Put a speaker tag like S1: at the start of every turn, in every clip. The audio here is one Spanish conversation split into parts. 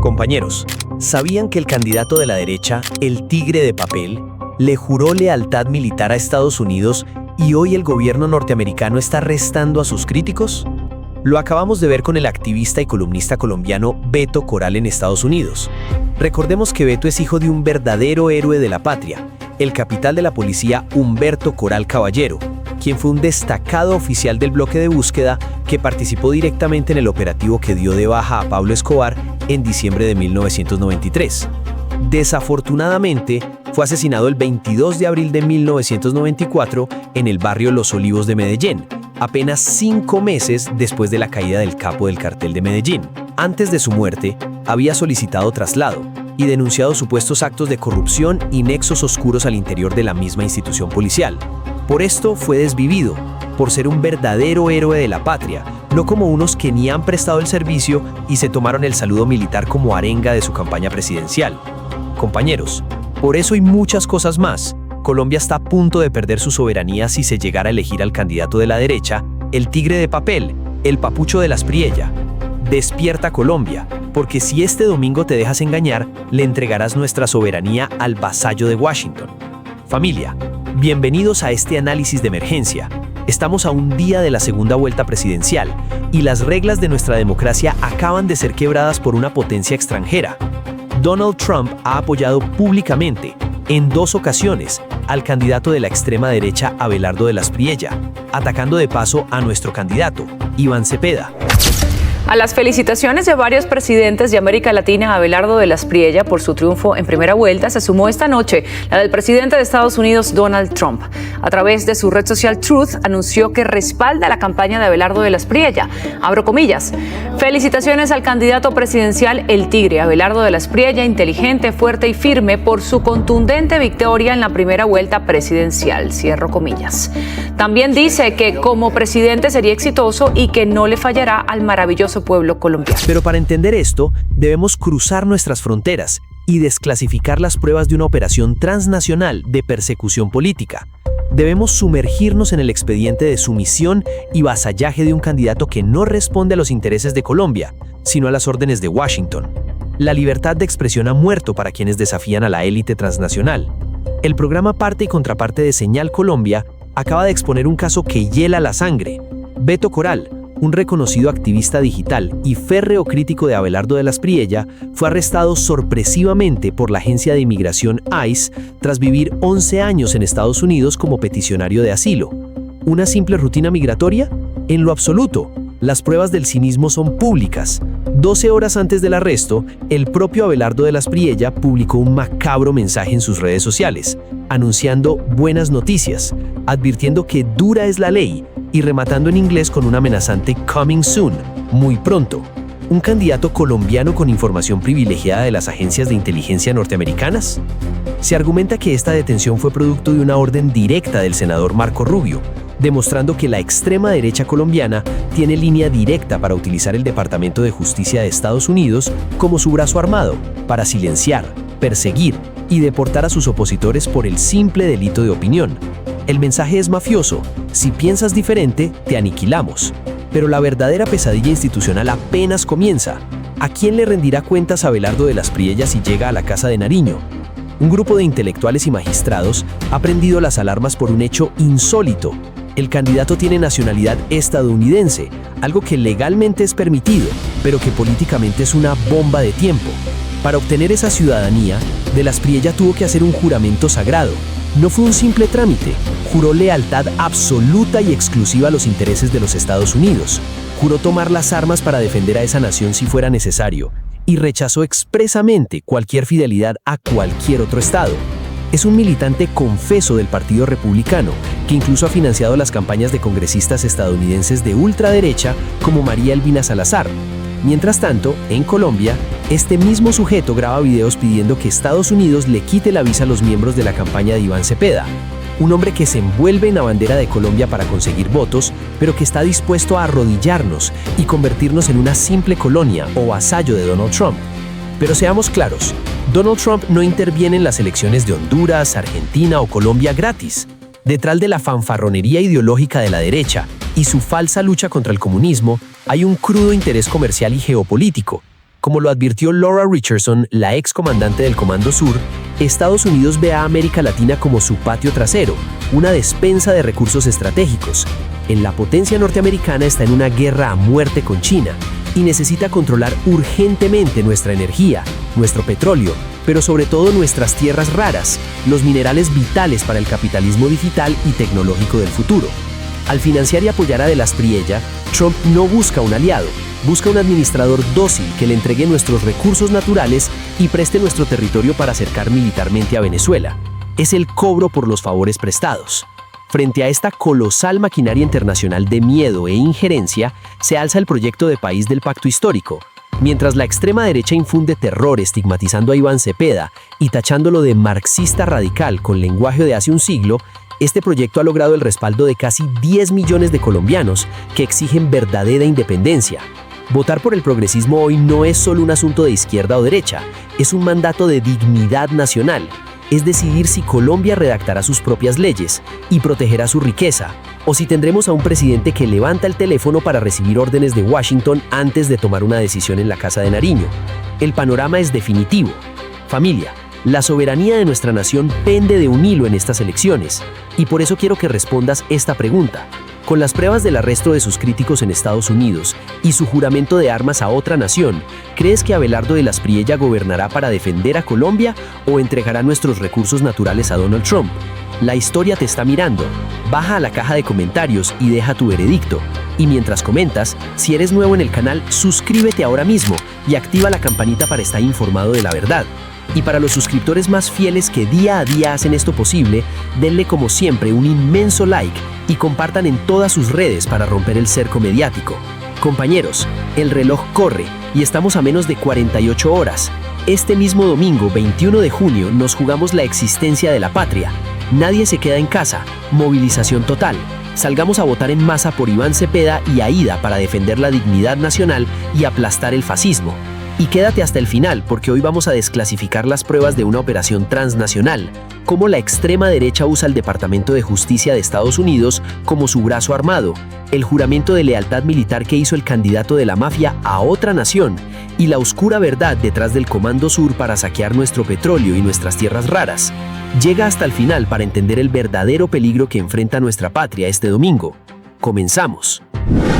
S1: Compañeros, ¿sabían que el candidato de la derecha, el tigre de papel, le juró lealtad militar a Estados Unidos y hoy el gobierno norteamericano está arrestando a sus críticos? Lo acabamos de ver con el activista y columnista colombiano Beto Coral en Estados Unidos. Recordemos que Beto es hijo de un verdadero héroe de la patria, el capitán de la policía Humberto Coral Caballero, quien fue un destacado oficial del bloque de búsqueda que participó directamente en el operativo que dio de baja a Pablo Escobar en diciembre de 1993. Desafortunadamente, fue asesinado el 22 de abril de 1994 en el barrio Los Olivos de Medellín, apenas 5 meses después de la caída del capo del cartel de Medellín. Antes de su muerte, había solicitado traslado y denunciado supuestos actos de corrupción y nexos oscuros al interior de la misma institución policial. Por esto fue desvivido, por ser un verdadero héroe de la patria, no como unos que ni han prestado el servicio y se tomaron el saludo militar como arenga de su campaña presidencial. Compañeros, por eso y muchas cosas más, Colombia está a punto de perder su soberanía si se llegara a elegir al candidato de la derecha, el tigre de papel, el papucho de las Aspriella. Despierta Colombia, porque si este domingo te dejas engañar, le entregarás nuestra soberanía al vasallo de Washington. Familia, bienvenidos a este análisis de emergencia. Estamos a un día de la segunda vuelta presidencial y las reglas de nuestra democracia acaban de ser quebradas por una potencia extranjera. Donald Trump ha apoyado públicamente, en 2 ocasiones, al candidato de la extrema derecha Abelardo de las Aspriella, atacando de paso a nuestro candidato, Iván Cepeda.
S2: A las felicitaciones de varios presidentes de América Latina, Abelardo de las Aspriella, por su triunfo en primera vuelta, se sumó esta noche la del presidente de Estados Unidos, Donald Trump. A través de su red social Truth, anunció que respalda la campaña de Abelardo de las Aspriella. Abro comillas. Felicitaciones al candidato presidencial El Tigre, Abelardo de las Aspriella, inteligente, fuerte y firme por su contundente victoria en la primera vuelta presidencial. Cierro comillas. También dice que como presidente sería exitoso y que no le fallará al maravilloso pueblo colombiano.
S1: Pero para entender esto, debemos cruzar nuestras fronteras y desclasificar las pruebas de una operación transnacional de persecución política. Debemos sumergirnos en el expediente de sumisión y vasallaje de un candidato que no responde a los intereses de Colombia, sino a las órdenes de Washington. La libertad de expresión ha muerto para quienes desafían a la élite transnacional. El programa Parte y Contraparte de Señal Colombia acaba de exponer un caso que hiela la sangre. Beto Coral, un reconocido activista digital y férreo crítico de Abelardo de las Aspriella, fue arrestado sorpresivamente por la agencia de inmigración ICE tras vivir 11 años en Estados Unidos como peticionario de asilo. ¿Una simple rutina migratoria? En lo absoluto. Las pruebas del cinismo son públicas. 12 horas antes del arresto, el propio Abelardo de las Aspriella publicó un macabro mensaje en sus redes sociales, anunciando buenas noticias, advirtiendo que dura es la ley y rematando en inglés con un amenazante "coming soon", muy pronto. ¿Un candidato colombiano con información privilegiada de las agencias de inteligencia norteamericanas? Se argumenta que esta detención fue producto de una orden directa del senador Marco Rubio, demostrando que la extrema derecha colombiana tiene línea directa para utilizar el Departamento de Justicia de Estados Unidos como su brazo armado para silenciar, perseguir y deportar a sus opositores por el simple delito de opinión. El mensaje es mafioso: si piensas diferente, te aniquilamos. Pero la verdadera pesadilla institucional apenas comienza. ¿A quién le rendirá cuentas Abelardo de las Aspriella si llega a la Casa de Nariño? Un grupo de intelectuales y magistrados ha prendido las alarmas por un hecho insólito. El candidato tiene nacionalidad estadounidense, algo que legalmente es permitido, pero que políticamente es una bomba de tiempo. Para obtener esa ciudadanía, de las Aspriella tuvo que hacer un juramento sagrado. No fue un simple trámite, juró lealtad absoluta y exclusiva a los intereses de los Estados Unidos. Juró tomar las armas para defender a esa nación si fuera necesario, y rechazó expresamente cualquier fidelidad a cualquier otro estado. Es un militante confeso del Partido Republicano, que incluso ha financiado las campañas de congresistas estadounidenses de ultraderecha como María Elvina Salazar. Mientras tanto, en Colombia, este mismo sujeto graba videos pidiendo que Estados Unidos le quite la visa a los miembros de la campaña de Iván Cepeda, un hombre que se envuelve en la bandera de Colombia para conseguir votos, pero que está dispuesto a arrodillarnos y convertirnos en una simple colonia o vasallo de Donald Trump. Pero seamos claros, Donald Trump no interviene en las elecciones de Honduras, Argentina o Colombia gratis. Detrás de la fanfarronería ideológica de la derecha y su falsa lucha contra el comunismo, hay un crudo interés comercial y geopolítico. Como lo advirtió Laura Richardson, la ex comandante del Comando Sur, Estados Unidos ve a América Latina como su patio trasero, una despensa de recursos estratégicos. La potencia norteamericana está en una guerra a muerte con China y necesita controlar urgentemente nuestra energía, nuestro petróleo, pero sobre todo nuestras tierras raras, los minerales vitales para el capitalismo digital y tecnológico del futuro. Al financiar y apoyar a De las Priella, Trump no busca un aliado, busca un administrador dócil que le entregue nuestros recursos naturales y preste nuestro territorio para acercar militarmente a Venezuela. Es el cobro por los favores prestados. Frente a esta colosal maquinaria internacional de miedo e injerencia, se alza el proyecto de país del Pacto Histórico. Mientras la extrema derecha infunde terror estigmatizando a Iván Cepeda y tachándolo de marxista radical con lenguaje de hace un siglo, este proyecto ha logrado el respaldo de casi 10 millones de colombianos que exigen verdadera independencia. Votar por el progresismo hoy no es solo un asunto de izquierda o derecha, es un mandato de dignidad nacional. Es decidir si Colombia redactará sus propias leyes y protegerá su riqueza, o si tendremos a un presidente que levanta el teléfono para recibir órdenes de Washington antes de tomar una decisión en la Casa de Nariño. El panorama es definitivo. Familia, la soberanía de nuestra nación pende de un hilo en estas elecciones, y por eso quiero que respondas esta pregunta. Con las pruebas del arresto de sus críticos en Estados Unidos y su juramento de armas a otra nación, ¿crees que Abelardo de las Priella gobernará para defender a Colombia o entregará nuestros recursos naturales a Donald Trump? La historia te está mirando. Baja a la caja de comentarios y deja tu veredicto. Y mientras comentas, si eres nuevo en el canal, suscríbete ahora mismo y activa la campanita para estar informado de la verdad. Y para los suscriptores más fieles que día a día hacen esto posible, denle como siempre un inmenso like y compartan en todas sus redes para romper el cerco mediático. Compañeros, el reloj corre y estamos a menos de 48 horas. Este mismo domingo, 21 de junio, nos jugamos la existencia de la patria. Nadie se queda en casa. Movilización total. Salgamos a votar en masa por Iván Cepeda y Aída para defender la dignidad nacional y aplastar el fascismo. Y quédate hasta el final porque hoy vamos a desclasificar las pruebas de una operación transnacional, cómo la extrema derecha usa el Departamento de Justicia de Estados Unidos como su brazo armado, el juramento de lealtad militar que hizo el candidato de la mafia a otra nación y la oscura verdad detrás del Comando Sur para saquear nuestro petróleo y nuestras tierras raras. Llega hasta el final para entender el verdadero peligro que enfrenta nuestra patria este domingo. Comenzamos.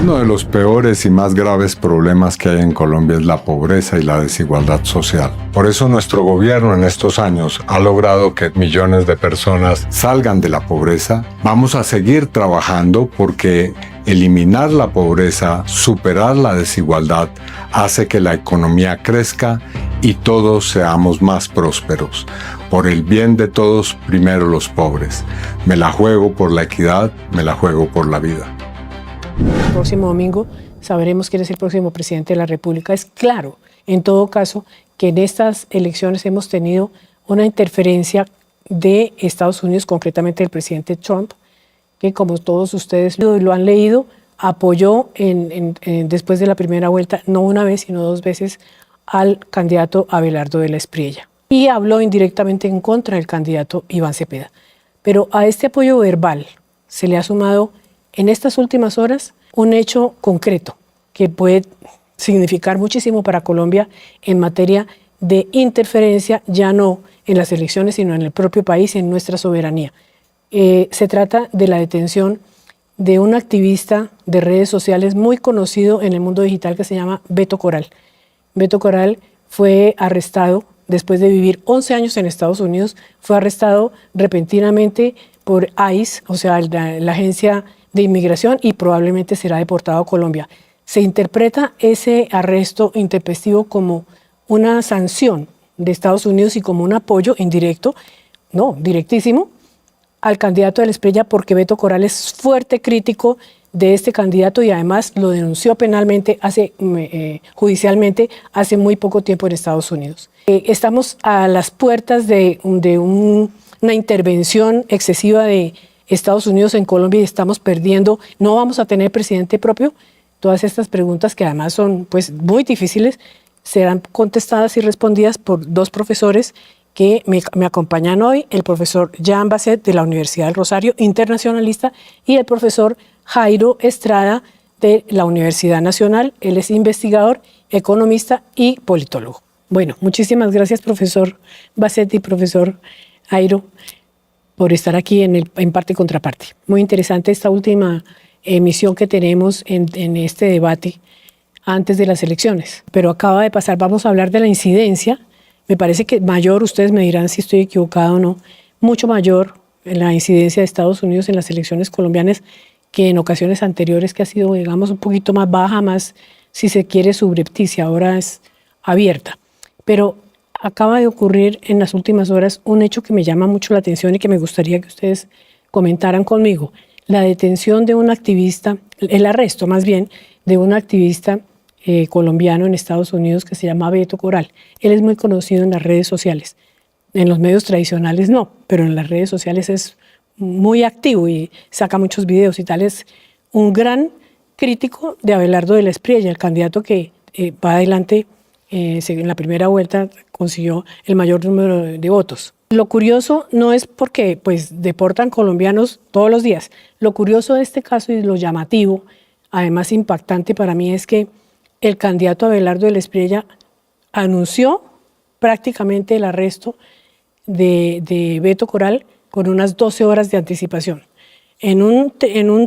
S3: Uno de los peores y más graves problemas que hay en Colombia es la pobreza y la desigualdad social. Por eso nuestro gobierno en estos años ha logrado que millones de personas salgan de la pobreza. Vamos a seguir trabajando porque eliminar la pobreza, superar la desigualdad, hace que la economía crezca y todos seamos más prósperos. Por el bien de todos, primero los pobres. Me la juego por la equidad, me la juego por la vida.
S4: El próximo domingo sabremos quién es el próximo presidente de la República. Es claro, en todo caso, que en estas elecciones hemos tenido una interferencia de Estados Unidos, concretamente del presidente Trump, que como todos ustedes lo han leído, apoyó después de la primera vuelta, no una vez, sino dos veces, al candidato Abelardo de las Priella. Y habló indirectamente en contra del candidato Iván Cepeda. Pero a este apoyo verbal se le ha sumado en estas últimas horas un hecho concreto que puede significar muchísimo para Colombia en materia de interferencia, ya no en las elecciones, sino en el propio país, en nuestra soberanía. Se trata de la detención de un activista de redes sociales muy conocido en el mundo digital que se llama Beto Coral. Beto Coral fue arrestado después de vivir 11 años en Estados Unidos, fue arrestado repentinamente por ICE, o sea, la agencia de inmigración, y probablemente será deportado a Colombia. Se interpreta ese arresto intempestivo como una sanción de Estados Unidos y como un apoyo indirecto, no, directísimo, al candidato de las Priella, porque Beto Coral es fuerte crítico de este candidato y además lo denunció penalmente, judicialmente, hace muy poco tiempo en Estados Unidos. Estamos a las puertas de una intervención excesiva de Estados Unidos en Colombia y estamos perdiendo. ¿No vamos a tener presidente propio? Todas estas preguntas, que además son pues muy difíciles, serán contestadas y respondidas por dos profesores que me acompañan hoy, el profesor Jean Basset de la Universidad del Rosario, internacionalista, y el profesor Jairo Estrada de la Universidad Nacional. Él es investigador economista y politólogo. Bueno, muchísimas gracias, profesor Bassetti y profesor Jairo, por estar aquí en Parte y Contraparte. Muy interesante esta última emisión que tenemos en este debate antes de las elecciones. Pero acaba de pasar, vamos a hablar de la incidencia. Me parece que mayor, ustedes me dirán si estoy equivocado o no, mucho mayor en la incidencia de Estados Unidos en las elecciones colombianas que en ocasiones anteriores, que ha sido, digamos, un poquito más baja, más, si se quiere, subrepticia, ahora es abierta. Pero acaba de ocurrir en las últimas horas un hecho que me llama mucho la atención y que me gustaría que ustedes comentaran conmigo. La detención de un activista, el arresto más bien, de un activista colombiano en Estados Unidos que se llama Beto Coral. Él es muy conocido en las redes sociales. En los medios tradicionales no, pero en las redes sociales es muy activo y saca muchos videos y tal. Es un gran crítico de Abelardo de la Espriella, el candidato que va adelante en la primera vuelta consiguió el mayor número de votos. Lo curioso no es porque pues deportan colombianos todos los días. Lo curioso de este caso y lo llamativo, además impactante para mí, es que el candidato Abelardo de la Espriella anunció prácticamente el arresto de Beto Coral con unas 12 horas de anticipación. En un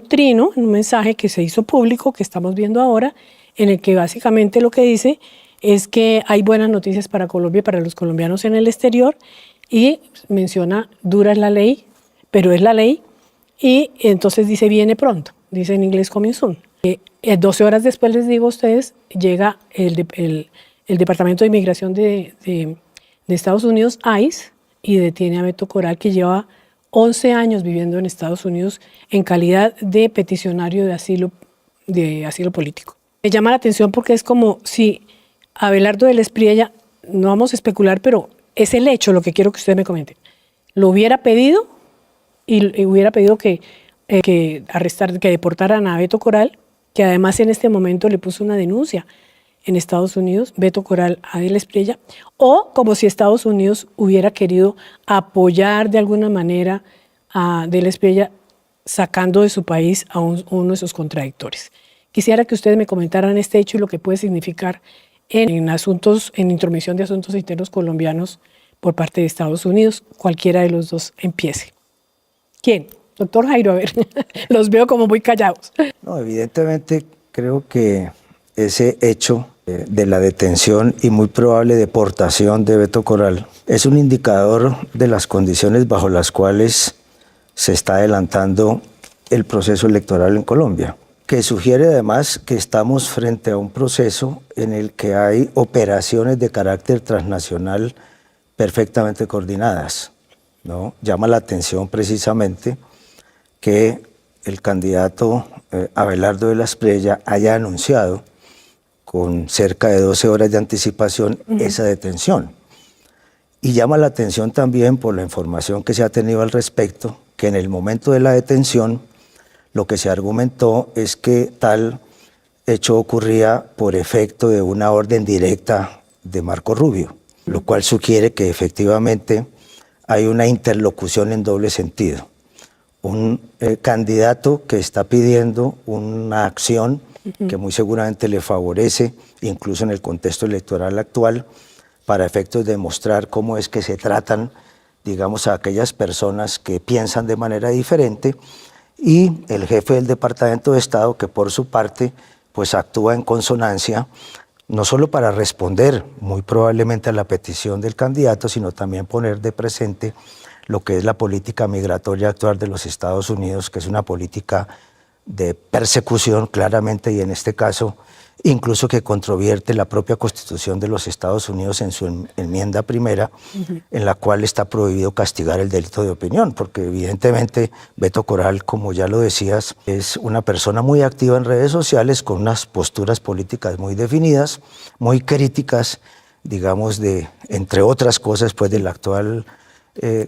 S4: trino, en un mensaje que se hizo público, que estamos viendo ahora, en el que básicamente lo que dice es que hay buenas noticias para Colombia y para los colombianos en el exterior, y menciona, dura es la ley, pero es la ley, y entonces dice, viene pronto, dice en inglés coming soon. 12 horas después, les digo a ustedes, llega el Departamento de Inmigración de Estados Unidos, ICE, y detiene a Beto Coral, que lleva 11 años viviendo en Estados Unidos en calidad de peticionario de asilo político. Me llama la atención porque es como si Abelardo de la Espriella, no vamos a especular, pero es el hecho lo que quiero que ustedes me comenten. Lo hubiera pedido y hubiera pedido que deportaran a Beto Coral, que además en este momento le puso una denuncia en Estados Unidos, Beto Coral a de la Espriella, o como si Estados Unidos hubiera querido apoyar de alguna manera a de la Espriella sacando de su país a uno de sus contradictores. Quisiera que ustedes me comentaran este hecho y lo que puede significar en intromisión de asuntos internos colombianos por parte de Estados Unidos. Cualquiera de los dos empiece. ¿Quién? Doctor Jairo, a ver, los veo como muy callados.
S5: No, evidentemente creo que ese hecho de la detención y muy probable deportación de Beto Coral es un indicador de las condiciones bajo las cuales se está adelantando el proceso electoral en Colombia, que sugiere además que estamos frente a un proceso en el que hay operaciones de carácter transnacional perfectamente coordinadas, ¿no? Llama la atención precisamente que el candidato Abelardo de la Espriella haya anunciado con cerca de 12 horas de anticipación esa detención. Y llama la atención también por la información que se ha tenido al respecto, que en el momento de la detención lo que se argumentó es que tal hecho ocurría por efecto de una orden directa de Marco Rubio, lo cual sugiere que efectivamente hay una interlocución en doble sentido. Un candidato que está pidiendo una acción que muy seguramente le favorece, incluso en el contexto electoral actual, para efectos de mostrar cómo es que se tratan, digamos, a aquellas personas que piensan de manera diferente, y el jefe del Departamento de Estado, que por su parte pues actúa en consonancia, no solo para responder muy probablemente a la petición del candidato, sino también poner de presente lo que es la política migratoria actual de los Estados Unidos, que es una política de persecución claramente, y en este caso incluso que controvierte la propia Constitución de los Estados Unidos en su enmienda primera, en la cual está prohibido castigar el delito de opinión, porque evidentemente Beto Coral, como ya lo decías, es una persona muy activa en redes sociales, con unas posturas políticas muy definidas, muy críticas, digamos, entre otras cosas, pues del actual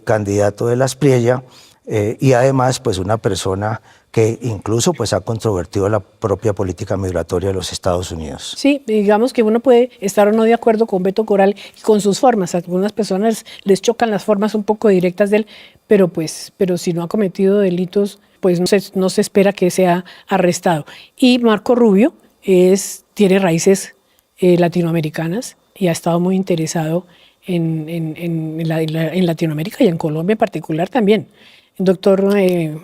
S5: candidato de la Espriella, y además pues una persona que incluso pues ha controvertido la propia política migratoria de los Estados Unidos.
S4: Sí, digamos que uno puede estar o no de acuerdo con Beto Coral y con sus formas. A algunas personas les chocan las formas un poco directas de él, pero si no ha cometido delitos, pues no se espera que sea arrestado. Y Marco Rubio tiene raíces latinoamericanas y ha estado muy interesado en Latinoamérica y en Colombia en particular también. Doctor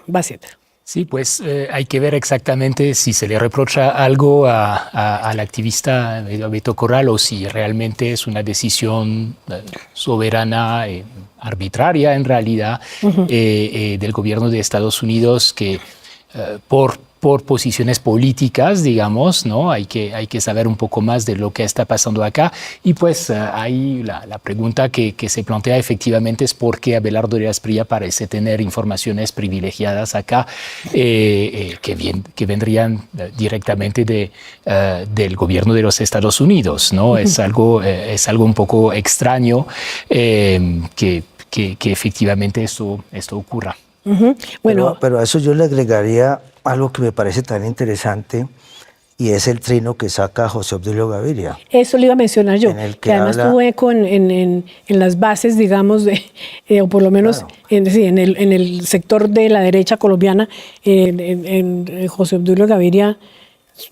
S4: Bassett.
S6: Sí, pues hay que ver exactamente si se le reprocha algo al activista Beto Corral o si realmente es una decisión soberana, arbitraria en realidad, del gobierno de Estados Unidos que por posiciones políticas, digamos, ¿no? Hay que saber un poco más de lo que está pasando acá. Y pues ahí la pregunta que se plantea efectivamente es por qué Abelardo de la Espriella parece tener informaciones privilegiadas acá que vendrían directamente del gobierno de los Estados Unidos, ¿no? Es algo un poco extraño que efectivamente esto ocurra.
S4: Bueno,
S5: pero a eso yo le agregaría algo que me parece tan interesante y es el trino que saca José Obdulio Gaviria.
S4: Eso le iba a mencionar yo,
S5: En el
S4: que además tuvo eco en las bases, digamos, o por lo menos claro, en el sector de la derecha colombiana. José Obdulio Gaviria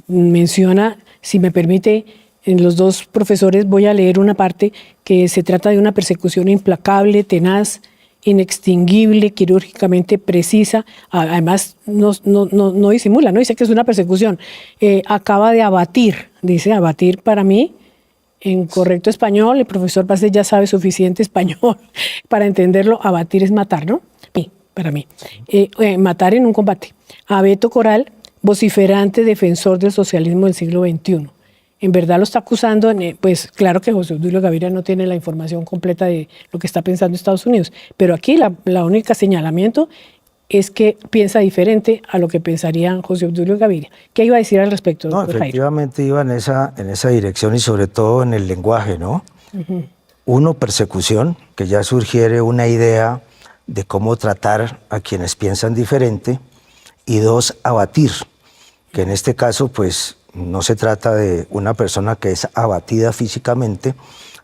S4: menciona, si me permite, en los dos profesores voy a leer una parte que se trata de una persecución implacable, tenaz, inextinguible, quirúrgicamente precisa, además no disimula, no dice que es una persecución, acaba de abatir, dice abatir para mí, en correcto español, el profesor Bassett ya sabe suficiente español para entenderlo, abatir es matar, ¿no? Para mí, matar en un combate. A Beto Corral, vociferante defensor del socialismo del siglo XXI. En verdad lo está acusando, pues claro que José Obdulio Gaviria no tiene la información completa de lo que está pensando Estados Unidos, pero aquí la única señalamiento es que piensa diferente a lo que pensaría José Obdulio Gaviria. ¿Qué iba a decir al respecto, doctor Jairo?
S5: Efectivamente iba en esa dirección y sobre todo en el lenguaje, ¿no? Uno, persecución, que ya sugiere una idea de cómo tratar a quienes piensan diferente, y dos, abatir, que en este caso, pues, no se trata de una persona que es abatida físicamente,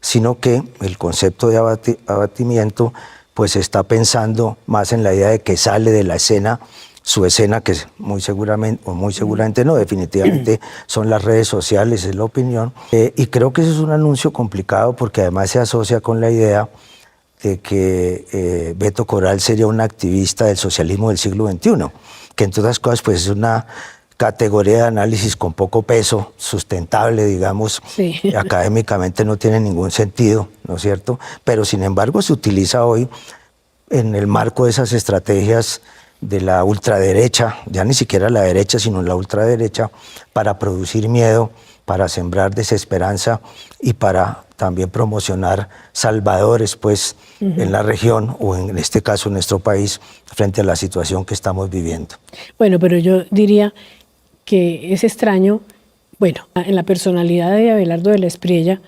S5: sino que el concepto de abatimiento pues está pensando más en la idea de que sale de la escena, su escena que muy seguramente no, definitivamente son las redes sociales, es la opinión. Y creo que eso es un anuncio complicado porque además se asocia con la idea de que Beto Corral sería un activista del socialismo del siglo XXI, que en todas cosas pues es una categoría de análisis con poco peso, sustentable, digamos,
S4: sí.
S5: Académicamente no tiene ningún sentido, ¿no es cierto? Pero sin embargo se utiliza hoy en el marco de esas estrategias de la ultraderecha, ya ni siquiera la derecha, sino la ultraderecha, para producir miedo, para sembrar desesperanza y para también promocionar salvadores, pues, en la región o en este caso en nuestro país frente a la situación que estamos viviendo. Bueno,
S4: pero yo diría que es extraño, bueno, en la personalidad de Abelardo de la Espriella,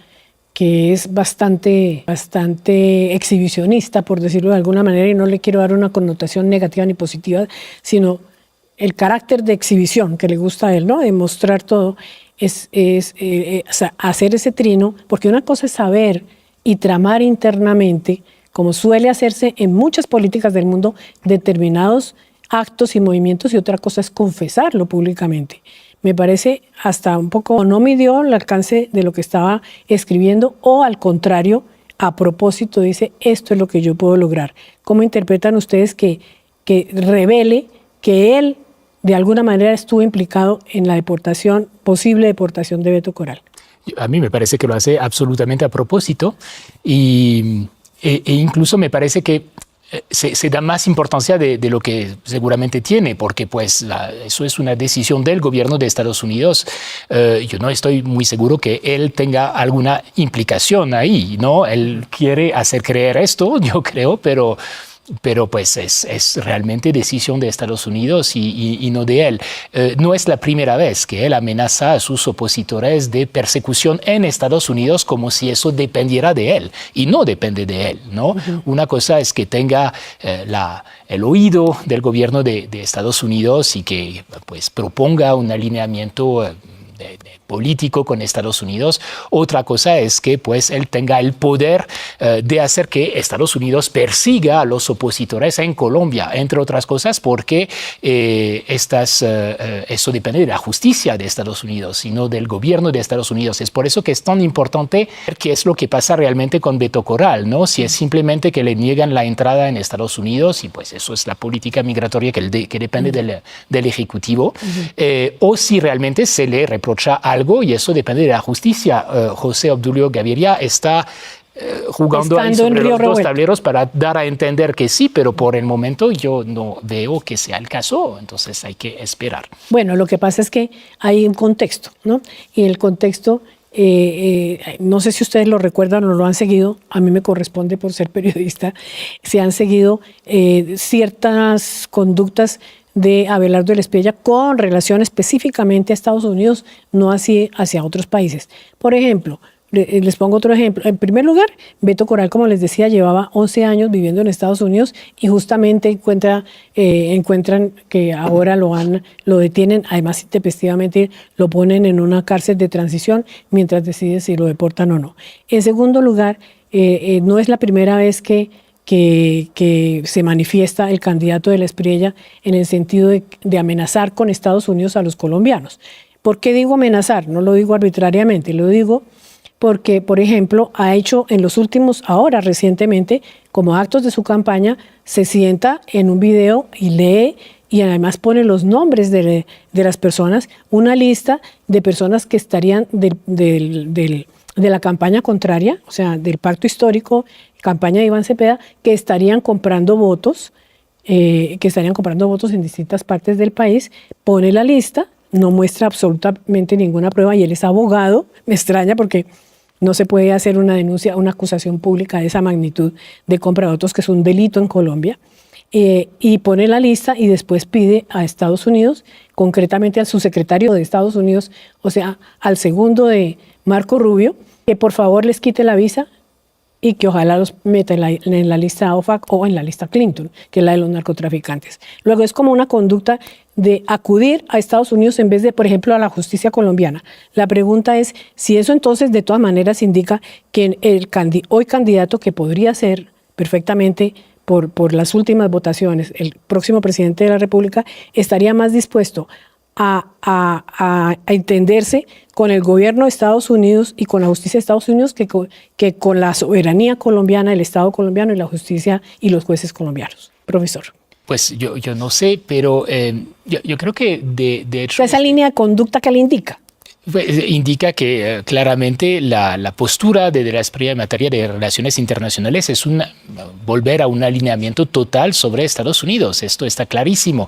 S4: que es bastante exhibicionista, por decirlo de alguna manera, y no le quiero dar una connotación negativa ni positiva, sino el carácter de exhibición que le gusta a él, ¿no? De mostrar todo, es hacer ese trino, porque una cosa es saber y tramar internamente, como suele hacerse en muchas políticas del mundo, determinados actos y movimientos, y otra cosa es confesarlo públicamente. Me parece hasta un poco, no midió el alcance de lo que estaba escribiendo, o al contrario, a propósito dice, esto es lo que yo puedo lograr. ¿Cómo interpretan ustedes que revele que él de alguna manera estuvo implicado en la deportación, posible deportación de Beto Corral?
S6: A mí me parece que lo hace absolutamente a propósito e incluso me parece que se da más importancia de lo que seguramente tiene, porque pues eso es una decisión del gobierno de Estados Unidos. Yo no estoy muy seguro que él tenga alguna implicación ahí, ¿no? Él quiere hacer creer esto, yo creo, pero pues es realmente decisión de Estados Unidos y no de él. No es la primera vez que él amenaza a sus opositores de persecución en Estados Unidos como si eso dependiera de él, y no depende de él, ¿no? Una cosa es que tenga el oído del gobierno de Estados Unidos y que pues proponga un alineamiento político con Estados Unidos. Otra cosa es que pues él tenga el poder de hacer que Estados Unidos persiga a los opositores en Colombia, entre otras cosas porque eso depende de la justicia de Estados Unidos, sino del gobierno de Estados Unidos. Es por eso que es tan importante ver qué es lo que pasa realmente con Beto Corral, ¿no? Si es simplemente que le niegan la entrada en Estados Unidos y pues eso es la política migratoria que depende del Ejecutivo, o si realmente se le reprocha algo y eso depende de la justicia. José Obdulio Gaviria está jugando ahí sobre los dos tableros para dar a entender que sí, pero por el momento yo no veo que sea el caso, entonces hay que esperar.
S4: Bueno, lo que pasa es que hay un contexto, ¿no? Y el contexto, no sé si ustedes lo recuerdan o lo han seguido, a mí me corresponde por ser periodista, se han seguido ciertas conductas de Abelardo del Espriella con relación específicamente a Estados Unidos, no así hacia otros países. Por ejemplo, les pongo otro ejemplo. En primer lugar, Beto Corral, como les decía, llevaba 11 años viviendo en Estados Unidos y justamente encuentran que ahora lo detienen, además intempestivamente lo ponen en una cárcel de transición mientras deciden si lo deportan o no. En segundo lugar, no es la primera vez que se manifiesta el candidato del Espriella en el sentido de amenazar con Estados Unidos a los colombianos. ¿Por qué digo amenazar? No lo digo arbitrariamente, lo digo porque, por ejemplo, ha hecho en los últimos, ahora recientemente, como actos de su campaña, se sienta en un video y lee y además pone los nombres de las personas, una lista de personas que estarían de la campaña contraria, o sea, del pacto histórico, campaña de Iván Cepeda, que estarían comprando votos en distintas partes del país, pone la lista, no muestra absolutamente ninguna prueba y él es abogado. Me extraña porque no se puede hacer una denuncia, una acusación pública de esa magnitud de compra de votos, que es un delito en Colombia. Y pone la lista y después pide a Estados Unidos, concretamente al subsecretario de Estados Unidos, o sea, al segundo de Marco Rubio, que por favor les quite la visa y que ojalá los meta en la lista OFAC o en la lista Clinton, que es la de los narcotraficantes. Luego es como una conducta de acudir a Estados Unidos en vez de, por ejemplo, a la justicia colombiana. La pregunta es si eso entonces de todas maneras indica que el hoy candidato, que podría ser perfectamente por las últimas votaciones, el próximo presidente de la República, estaría más dispuesto a entenderse con el gobierno de Estados Unidos y con la justicia de Estados Unidos que con la soberanía colombiana, el Estado colombiano y la justicia y los jueces colombianos. Profesor.
S6: Pues yo no sé, pero yo creo que de hecho...
S4: Esa línea de conducta que le indica.
S6: Indica que claramente la postura de la Espriella en materia de relaciones internacionales es volver a un alineamiento total sobre Estados Unidos. Esto está clarísimo.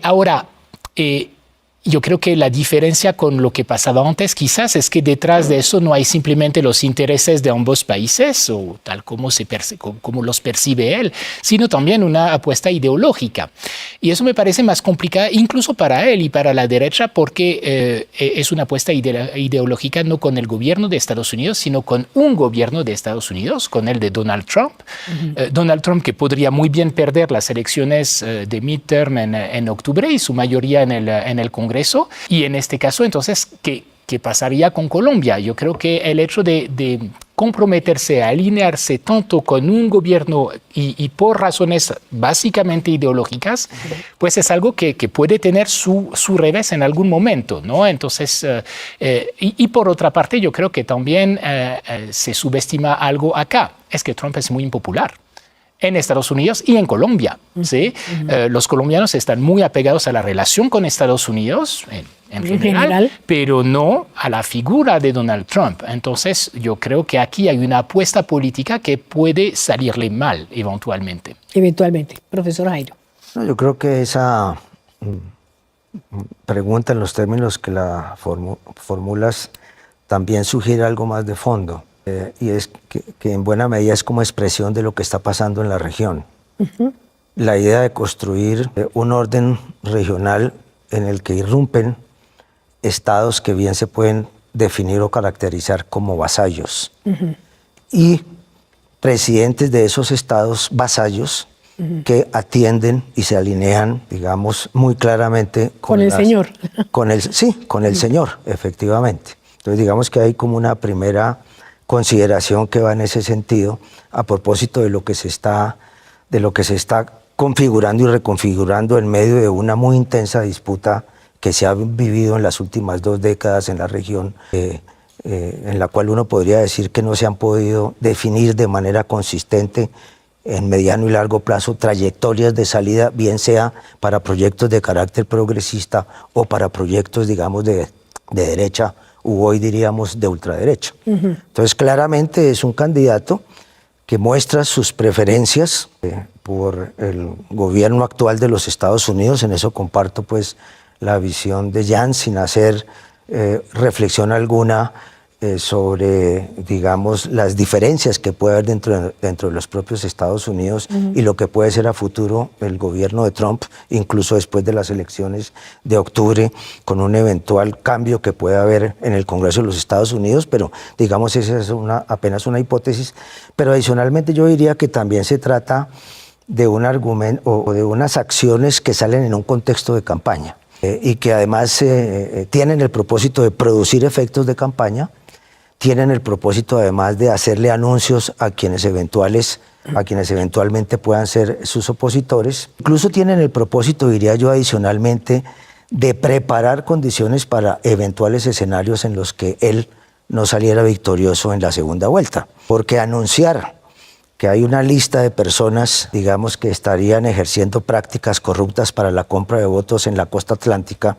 S6: Ahora, yo creo que la diferencia con lo que pasaba antes quizás es que detrás de eso no hay simplemente los intereses de ambos países, o tal como los percibe él, sino también una apuesta ideológica. Y eso me parece más complicado incluso para él y para la derecha, porque es una apuesta ideológica no con el gobierno de Estados Unidos, sino con un gobierno de Estados Unidos, con el de Donald Trump. Donald Trump, que podría muy bien perder las elecciones de midterm en octubre y su mayoría en el Congreso. Y en este caso, entonces, ¿qué pasaría con Colombia? Yo creo que el hecho de comprometerse a alinearse tanto con un gobierno y por razones básicamente ideológicas, pues es algo que puede tener su revés en algún momento, ¿no? Entonces, y por otra parte, yo creo que también se subestima algo acá, es que Trump es muy impopular en Estados Unidos y en Colombia, ¿sí? Los colombianos están muy apegados a la relación con Estados Unidos en general, pero no a la figura de Donald Trump. Entonces, yo creo que aquí hay una apuesta política que puede salirle mal eventualmente.
S4: Eventualmente. Profesor Jairo.
S5: No, yo creo que esa pregunta, en los términos que la formulas, también sugiere algo más de fondo. Y es que en buena medida es como expresión de lo que está pasando en la región. La idea de construir un orden regional en el que irrumpen estados que bien se pueden definir o caracterizar como vasallos. Y presidentes de esos estados vasallos que atienden y se alinean, digamos, muy claramente
S4: con el Señor.
S5: Con el Señor, efectivamente. Entonces, digamos que hay como una primera consideración que va en ese sentido, a propósito de lo que se está configurando y reconfigurando en medio de una muy intensa disputa que se ha vivido en las últimas 2 décadas en la región, en la cual uno podría decir que no se han podido definir de manera consistente en mediano y largo plazo trayectorias de salida, bien sea para proyectos de carácter progresista o para proyectos, digamos, de derecha u hoy diríamos de ultraderecha. Entonces, claramente es un candidato que muestra sus preferencias por el gobierno actual de los Estados Unidos. En eso comparto pues la visión de Jan, sin hacer reflexión alguna sobre, digamos, las diferencias que puede haber dentro de los propios Estados Unidos y lo que puede ser a futuro el gobierno de Trump, incluso después de las elecciones de octubre, con un eventual cambio que puede haber en el Congreso de los Estados Unidos, pero digamos esa es apenas una hipótesis. Pero adicionalmente yo diría que también se trata de un argumento o de unas acciones que salen en un contexto de campaña y que además tienen el propósito de producir efectos de campaña, tienen el propósito además de hacerle anuncios a quienes eventualmente puedan ser sus opositores. Incluso tienen el propósito, diría yo adicionalmente, de preparar condiciones para eventuales escenarios en los que él no saliera victorioso en la segunda vuelta. Porque anunciar que hay una lista de personas, digamos, que estarían ejerciendo prácticas corruptas para la compra de votos en la costa atlántica,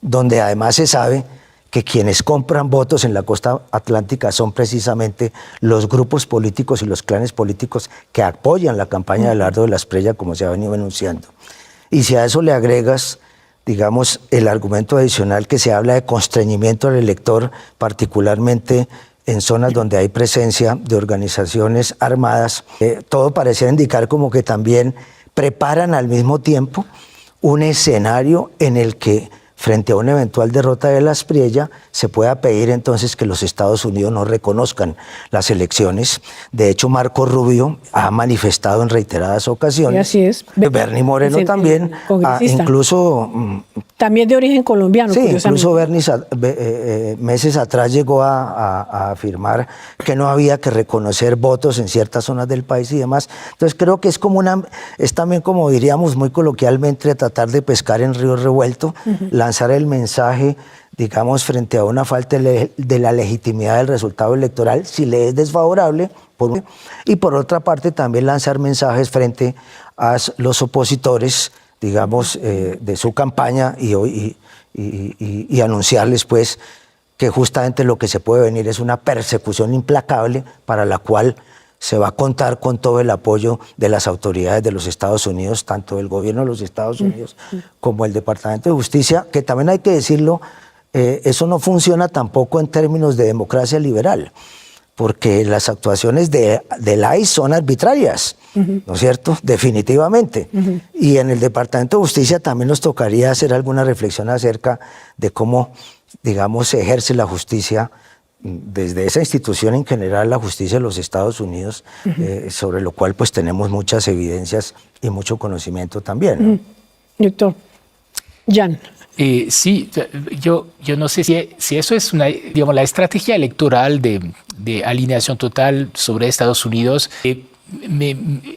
S5: donde además se sabe que quienes compran votos en la costa atlántica son precisamente los grupos políticos y los clanes políticos que apoyan la campaña de Abelardo de la Espriella, como se ha venido enunciando. Y si a eso le agregas, digamos, el argumento adicional que se habla de constreñimiento al elector, particularmente en zonas donde hay presencia de organizaciones armadas, todo parece indicar como que también preparan al mismo tiempo un escenario en el que frente a una eventual derrota de la Espriella, se pueda pedir entonces que los Estados Unidos no reconozcan las elecciones. De hecho, Marco Rubio ha manifestado en reiteradas ocasiones.
S4: Y así es.
S5: Bernie Moreno también, incluso...
S4: También de origen colombiano.
S5: Sí, incluso Bernie meses atrás llegó a afirmar que no había que reconocer votos en ciertas zonas del país y demás. Entonces creo que es también como diríamos muy coloquialmente tratar de pescar en río revuelto, lanzar el mensaje, digamos, frente a una falta de la legitimidad del resultado electoral, si le es desfavorable, y por otra parte también lanzar mensajes frente a los opositores, digamos, de su campaña y anunciarles pues que justamente lo que se puede venir es una persecución implacable para la cual se va a contar con todo el apoyo de las autoridades de los Estados Unidos, tanto del gobierno de los Estados Unidos como el Departamento de Justicia, que también hay que decirlo, eso no funciona tampoco en términos de democracia liberal, porque las actuaciones del ICE son arbitrarias, ¿no es cierto? Definitivamente. Y en el Departamento de Justicia también nos tocaría hacer alguna reflexión acerca de cómo, digamos, se ejerce la justicia desde esa institución en general, la justicia de los Estados Unidos, sobre lo cual pues tenemos muchas evidencias y mucho conocimiento también, ¿no?
S4: Doctor Jan.
S6: Sí, yo no sé si eso es digamos, la estrategia electoral de alineación total sobre Estados Unidos.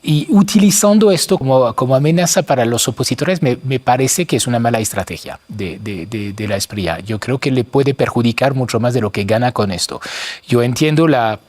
S6: Y utilizando esto como amenaza para los opositores, me parece que es una mala estrategia de la Espriella. Yo creo que le puede perjudicar mucho más de lo que gana con esto. Yo entiendo la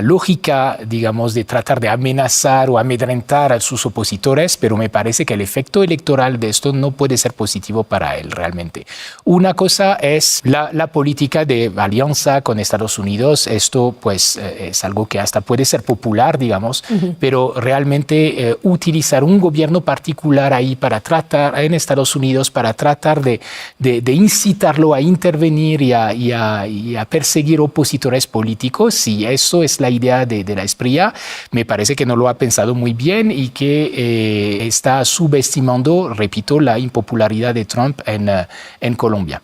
S6: lógica, digamos, de tratar de amenazar o amedrentar a sus opositores, pero me parece que el efecto electoral de esto no puede ser positivo para él realmente. Una cosa es la política de alianza con Estados Unidos. Esto pues es algo que hasta puede ser popular, digamos, pero realmente utilizar un gobierno particular ahí para tratar, en Estados Unidos, para tratar de incitarlo a intervenir y a perseguir opositores políticos, si eso es la idea de la Espriella, me parece que no lo ha pensado muy bien y que está subestimando, repito, la impopularidad de Trump en Colombia.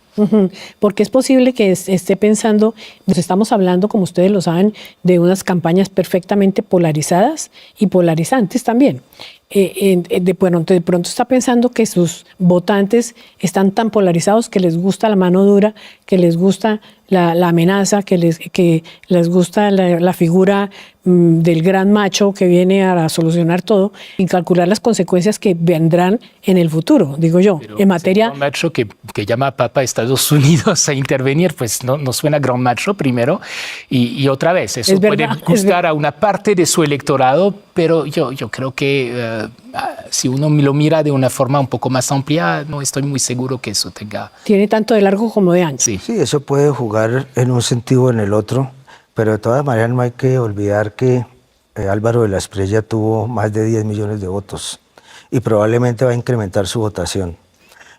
S4: Porque es posible que esté pensando, nos estamos hablando, como ustedes lo saben, de unas campañas perfectamente polarizadas y polarizantes también. de pronto está pensando que sus votantes están tan polarizados que les gusta la mano dura, que les gusta la amenaza, que les gusta la figura del gran macho que viene a solucionar todo, sin calcular las consecuencias que vendrán en el futuro, digo yo,
S6: pero
S4: en materia...
S6: gran macho que llama a Papa a Estados Unidos a intervenir, pues no suena gran macho primero, y otra vez, eso puede gustar a una parte de su electorado, pero yo creo que si uno lo mira de una forma un poco más amplia, no estoy muy seguro que eso tenga...
S4: Tiene tanto de largo como de ancho.
S6: Sí,
S5: eso puede jugar en un sentido o en el otro, pero de todas maneras no hay que olvidar que Álvaro de la Espriella tuvo más de 10 millones de votos y probablemente va a incrementar su votación,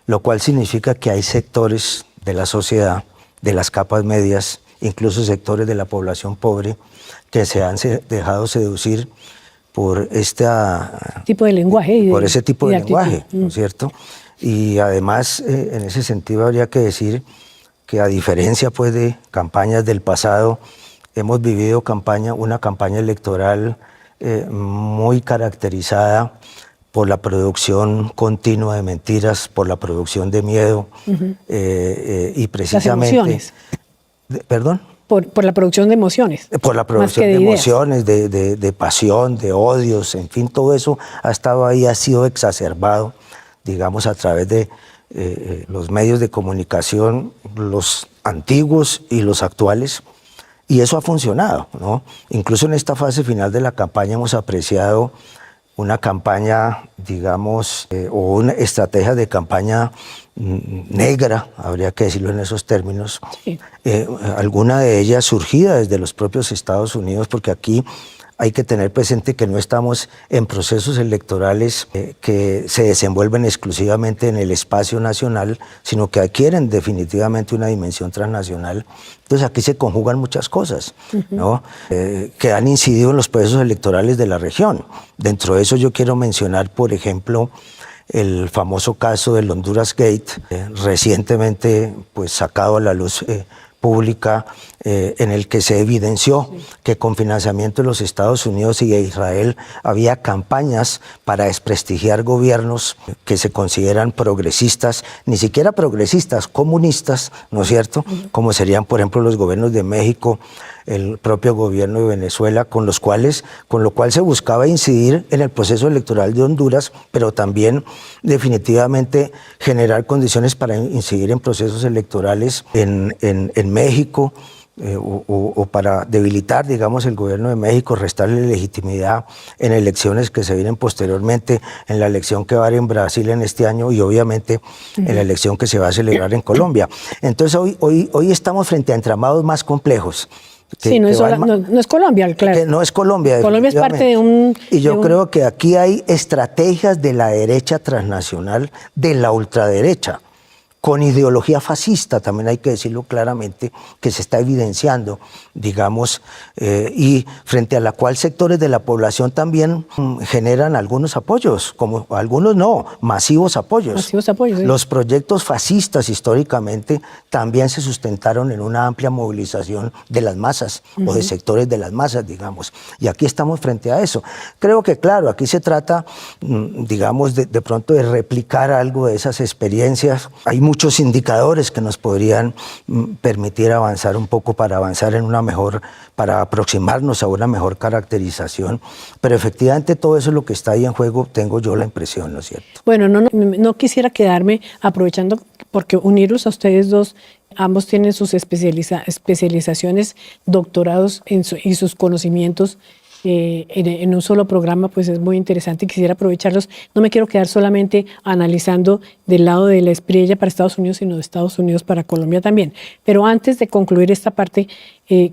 S5: lo cual significa que hay sectores de la sociedad, de las capas medias, incluso sectores de la población pobre, que se han dejado seducir por
S4: tipo de lenguaje
S5: por ese tipo de lenguaje, ¿no es
S4: actitud.
S5: cierto? Y además, en ese sentido habría que decir que a diferencia pues de campañas del pasado, hemos vivido una campaña electoral muy caracterizada por la producción continua de mentiras, por la producción de miedo y precisamente...
S4: Las emociones.
S5: ¿Perdón?
S4: Por la producción de emociones.
S5: Por la producción de emociones, de pasión, de odios, en fin, todo eso ha estado ahí, ha sido exacerbado, digamos, a través de los medios de comunicación, los antiguos y los actuales, y eso ha funcionado, ¿no? Incluso en esta fase final de la campaña hemos apreciado una campaña, digamos, o una estrategia de campaña negra, habría que decirlo en esos términos,
S4: Sí.
S5: Alguna de ellas surgida desde los propios Estados Unidos, porque aquí hay que tener presente que no estamos en procesos electorales que se desenvuelven exclusivamente en el espacio nacional, sino que adquieren definitivamente una dimensión transnacional. Entonces aquí se conjugan muchas cosas, ¿no? Que han incidido en los procesos electorales de la región. Dentro de eso yo quiero mencionar, por ejemplo, el famoso caso del Honduras Gate, recientemente pues, sacado a la luz pública, en el que se evidenció que con financiamiento de los Estados Unidos y de Israel había campañas para desprestigiar gobiernos que se consideran progresistas, ni siquiera progresistas, comunistas, ¿no es cierto? Como serían, por ejemplo, los gobiernos de México, el propio gobierno de Venezuela, con lo cual se buscaba incidir en el proceso electoral de Honduras, pero también definitivamente generar condiciones para incidir en procesos electorales en México, o para debilitar, digamos, el gobierno de México, restarle legitimidad en elecciones que se vienen posteriormente, en la elección que va a haber en Brasil en este año y obviamente en la elección que se va a celebrar en Colombia. Entonces hoy estamos frente a entramados más complejos.
S4: Sí, no es Colombia, claro.
S5: Que no es Colombia.
S4: Colombia es parte de un...
S5: Y yo creo que aquí hay estrategias de la derecha transnacional, de la ultraderecha, con ideología fascista, también hay que decirlo claramente, que se está evidenciando, digamos, y frente a la cual sectores de la población también generan algunos apoyos, como algunos no, masivos apoyos.
S4: Masivos apoyos, sí.
S5: Los proyectos fascistas históricamente también se sustentaron en una amplia movilización de las masas o de sectores de las masas, digamos, y aquí estamos frente a eso. Creo que, claro, aquí se trata, digamos, de pronto de replicar algo de esas experiencias. Hay muchos indicadores que nos podrían permitir avanzar un poco para avanzar en una mejor, para aproximarnos a una mejor caracterización, pero efectivamente todo eso es lo que está ahí en juego, tengo yo la impresión, ¿no es cierto?
S4: Bueno, no quisiera quedarme aprovechando, porque unirlos a ustedes dos, ambos tienen sus especializaciones, doctorados y sus conocimientos en un solo programa, pues es muy interesante y quisiera aprovecharlos. No me quiero quedar solamente analizando del lado de la Espriella para Estados Unidos, sino de Estados Unidos para Colombia también. Pero antes de concluir esta parte,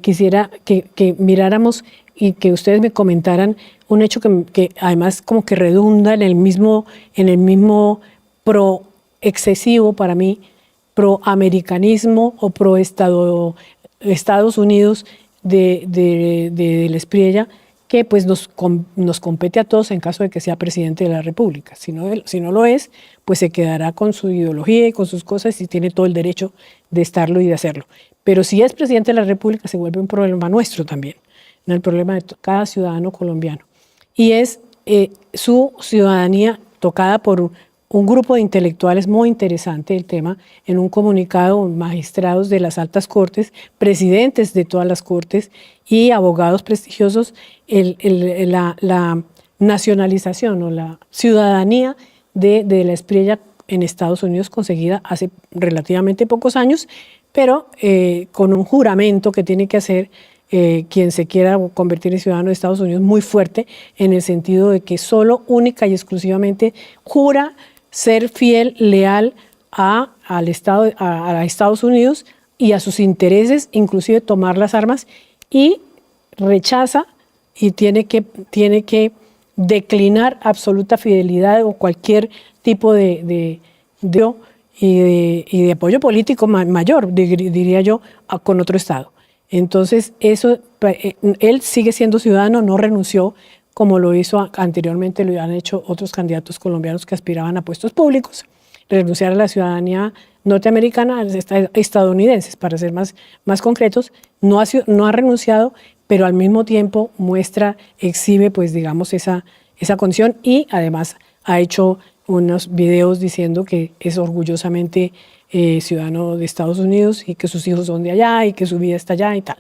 S4: quisiera que miráramos y que ustedes me comentaran un hecho que además como que redunda en el mismo pro excesivo para mí, pro americanismo o pro Estados Unidos de la Espriella, que pues nos compete a todos en caso de que sea presidente de la República. Si no lo es, pues se quedará con su ideología y con sus cosas y tiene todo el derecho de estarlo y de hacerlo. Pero si es presidente de la República, se vuelve un problema nuestro también, no el problema de cada ciudadano colombiano. Y es su ciudadanía tocada por un grupo de intelectuales muy interesante el tema, en un comunicado, magistrados de las altas cortes, presidentes de todas las cortes y abogados prestigiosos, la nacionalización o la ciudadanía de la Espriella en Estados Unidos conseguida hace relativamente pocos años, pero con un juramento que tiene que hacer quien se quiera convertir en ciudadano de Estados Unidos muy fuerte, en el sentido de que solo, única y exclusivamente jura ser fiel, leal a Estados Unidos y a sus intereses, inclusive tomar las armas, y rechaza y tiene que declinar absoluta fidelidad o cualquier tipo de apoyo político mayor, diría yo, con otro Estado. Entonces, él sigue siendo ciudadano, no renunció como lo hizo anteriormente, lo han hecho otros candidatos colombianos que aspiraban a puestos públicos, renunciar a la ciudadanía norteamericana, estadounidenses, para ser más concretos. No ha renunciado, pero al mismo tiempo exhibe, pues digamos, esa condición, y además ha hecho unos videos diciendo que es orgullosamente ciudadano de Estados Unidos y que sus hijos son de allá y que su vida está allá y tal.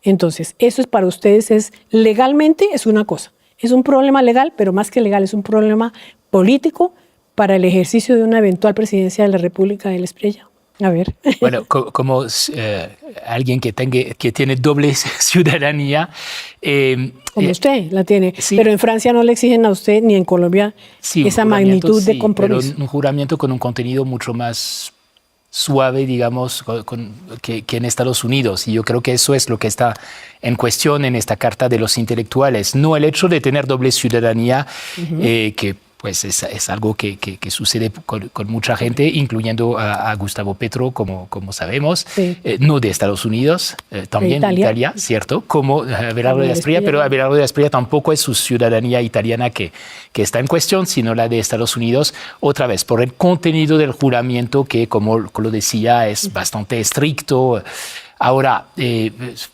S4: Entonces, eso es para ustedes, legalmente es una cosa. Es un problema legal, pero más que legal, es un problema político para el ejercicio de una eventual presidencia de la República de la Espriella. A ver.
S6: Bueno, como alguien que tiene doble ciudadanía.
S4: Como usted la tiene.
S6: Sí.
S4: Pero en Francia no le exigen a usted, ni en Colombia,
S6: sí,
S4: esa magnitud de compromiso.
S6: Pero un juramento con un contenido mucho más suave, digamos, que en Estados Unidos. Y yo creo que eso es lo que está en cuestión en esta Carta de los Intelectuales. No el hecho de tener doble ciudadanía, que pues es algo que sucede con mucha gente, incluyendo a Gustavo Petro, como sabemos, sí. No de Estados Unidos, también de Italia, ¿cierto? Como Abelardo de la Espriella, pero Abelardo de la Espriella tampoco es su ciudadanía italiana que está en cuestión, sino la de Estados Unidos, otra vez, por el contenido del juramento que, como lo decía, es bastante estricto. Ahora,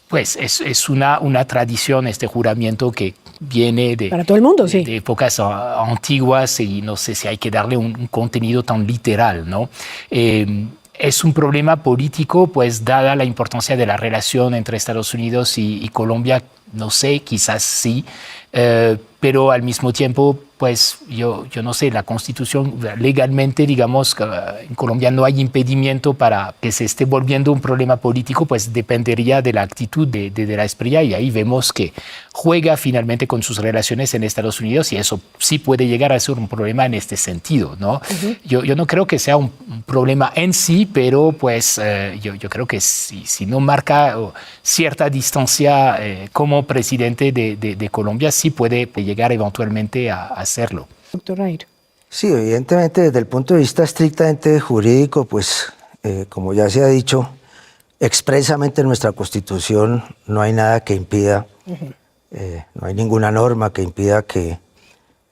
S6: pues es una tradición este juramento que viene
S4: para todo el mundo, sí.
S6: de épocas antiguas, y no sé si hay que darle un contenido tan literal, ¿no? Es un problema político, pues dada la importancia de la relación entre Estados Unidos y Colombia, no sé, quizás sí, pero al mismo tiempo, pues yo no sé, la Constitución legalmente, digamos, en Colombia no hay impedimento para que se esté volviendo un problema político, pues dependería de la actitud de la Espriella, y ahí vemos que juega finalmente con sus relaciones en Estados Unidos, y eso sí puede llegar a ser un problema en este sentido, ¿no? Yo no creo que sea un problema en sí, pero pues yo creo que si no marca cierta distancia como presidente de Colombia, sí puede llegar eventualmente a hacerlo.
S4: Doctor Airo.
S5: Sí, evidentemente desde el punto de vista estrictamente jurídico, pues como ya se ha dicho, expresamente en nuestra Constitución no hay nada que impida, no hay ninguna norma que impida que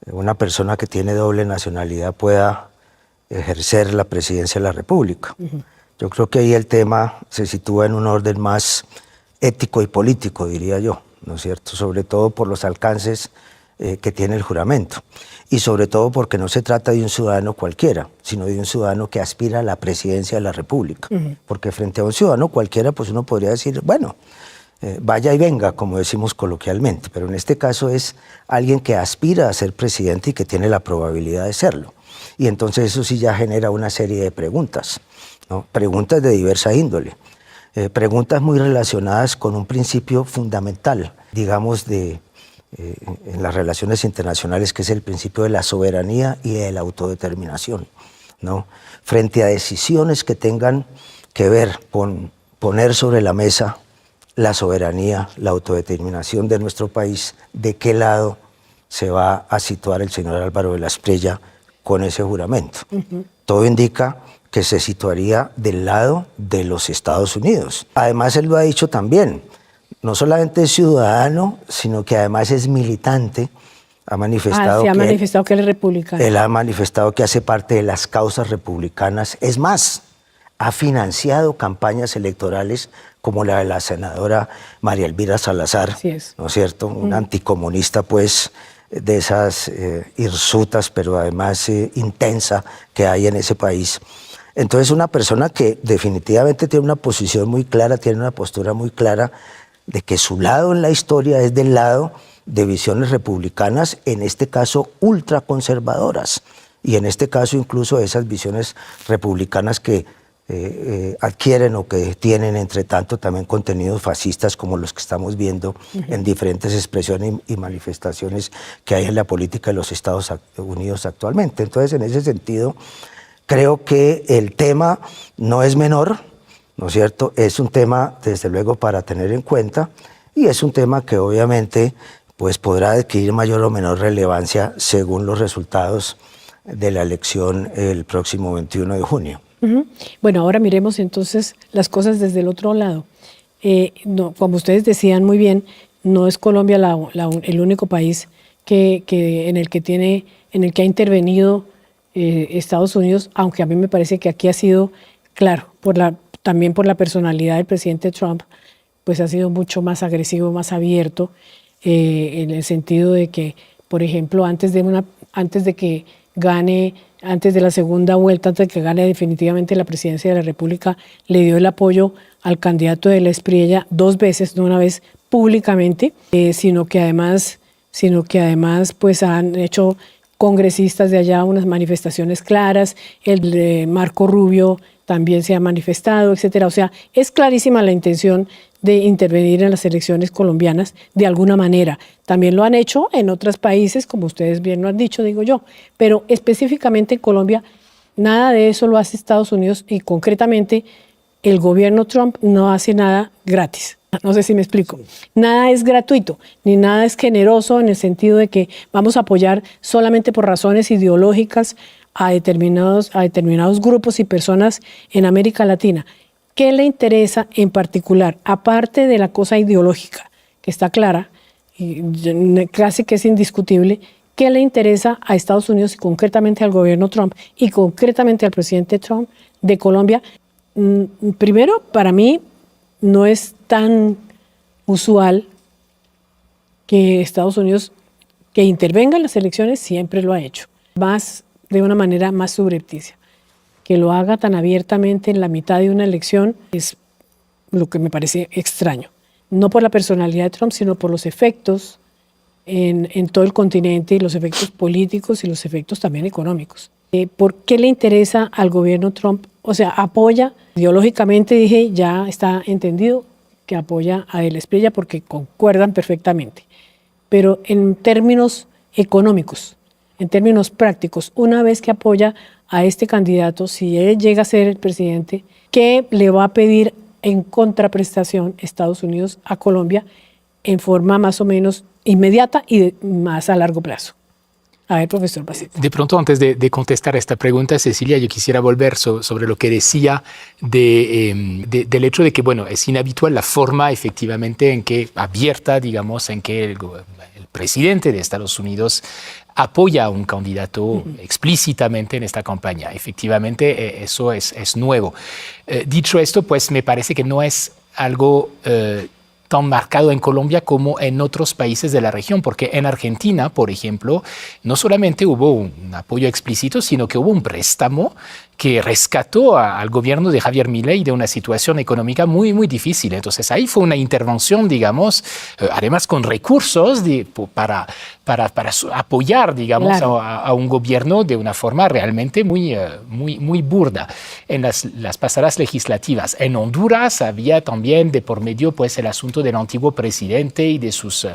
S5: una persona que tiene doble nacionalidad pueda ejercer la presidencia de la República. Yo creo que ahí el tema se sitúa en un orden más ético y político, diría yo, ¿no es cierto? Sobre todo por los alcances que tiene el juramento, y sobre todo porque no se trata de un ciudadano cualquiera, sino de un ciudadano que aspira a la presidencia de la República, porque frente a un ciudadano cualquiera, pues uno podría decir, bueno, vaya y venga, como decimos coloquialmente, pero en este caso es alguien que aspira a ser presidente y que tiene la probabilidad de serlo, y entonces eso sí ya genera una serie de preguntas, ¿no? Preguntas de diversa índole, preguntas muy relacionadas con un principio fundamental, digamos, en las relaciones internacionales, que es el principio de la soberanía y de la autodeterminación, ¿no? Frente a decisiones que tengan que ver con poner sobre la mesa la soberanía, la autodeterminación de nuestro país, ¿de qué lado se va a situar el señor Álvaro de la Espriella con ese juramento? Todo indica que se situaría del lado de los Estados Unidos. Además, él lo ha dicho también, no solamente es ciudadano, sino que además es militante. Ha manifestado
S4: ha manifestado que él es republicano.
S5: Él ha manifestado que hace parte de las causas republicanas. Es más, ha financiado campañas electorales como la de la senadora María Elvira Salazar, ¿no es cierto? Una anticomunista, pues, de esas hirsutas, pero además intensa que hay en ese país. Entonces, una persona que definitivamente tiene una posición muy clara, tiene una postura muy clara de que su lado en la historia es del lado de visiones republicanas, en este caso ultraconservadoras, y en este caso incluso esas visiones republicanas que adquieren o que tienen, entre tanto, también contenidos fascistas como los que estamos viendo en diferentes expresiones y manifestaciones que hay en la política de los Estados Unidos actualmente. Entonces, en ese sentido, creo que el tema no es menor, ¿no es cierto? Es un tema, desde luego, para tener en cuenta, y es un tema que obviamente pues, podrá adquirir mayor o menor relevancia según los resultados de la elección el próximo 21 de junio.
S4: Bueno, ahora miremos entonces las cosas desde el otro lado. No, como ustedes decían muy bien, no es Colombia el único país en el que ha intervenido Estados Unidos, aunque a mí me parece que aquí ha sido, claro, también por la personalidad del presidente Trump, pues ha sido mucho más agresivo, más abierto, en el sentido de que, por ejemplo, antes de la segunda vuelta, antes de que gane definitivamente la presidencia de la República, le dio el apoyo al candidato de la Espriella 2 veces, no una vez públicamente, sino que además pues han hecho congresistas de allá unas manifestaciones claras, el de Marco Rubio también se ha manifestado, etcétera. O sea, es clarísima la intención de intervenir en las elecciones colombianas de alguna manera. También lo han hecho en otros países, como ustedes bien lo han dicho, digo yo, pero específicamente en Colombia nada de eso lo hace Estados Unidos y concretamente el gobierno Trump no hace nada gratis. No sé si me explico. Nada es gratuito, ni nada es generoso en el sentido de que vamos a apoyar solamente por razones ideológicas a determinados grupos y personas en América Latina. ¿Qué le interesa en particular, aparte de la cosa ideológica, que está clara, y casi que es indiscutible, qué le interesa a Estados Unidos y concretamente al gobierno Trump y concretamente al presidente Trump de Colombia? Primero, para mí no es tan usual que Estados Unidos que intervenga en las elecciones, siempre lo ha hecho, de una manera más subrepticia. Que lo haga tan abiertamente en la mitad de una elección es lo que me parece extraño. No por la personalidad de Trump, sino por los efectos en todo el continente, y los efectos políticos y los efectos también económicos. ¿Por qué le interesa al gobierno Trump? O sea, apoya, ideológicamente dije, ya está entendido que apoya a De la Espriella porque concuerdan perfectamente. Pero en términos económicos, en términos prácticos, una vez que apoya a este candidato, si él llega a ser el presidente, ¿qué le va a pedir en contraprestación Estados Unidos a Colombia en forma más o menos inmediata y más a largo plazo? A ver, profesor Pacete.
S6: De pronto, antes de contestar esta pregunta, Cecilia, yo quisiera volver sobre lo que decía del hecho de que, bueno, es inhabitual la forma efectivamente en que abierta, digamos, en que el presidente de Estados Unidos apoya a un candidato explícitamente en esta campaña. Efectivamente, eso es nuevo. Dicho esto, pues me parece que no es algo tan marcado en Colombia como en otros países de la región, porque en Argentina, por ejemplo, no solamente hubo un apoyo explícito, sino que hubo un préstamo que rescató al gobierno de Javier Milei de una situación económica muy, muy difícil. Entonces ahí fue una intervención, digamos, además con recursos para apoyar, digamos, claro, a un gobierno de una forma realmente muy burda. En las pasadas legislativas en Honduras había también de por medio pues el asunto del antiguo presidente y de su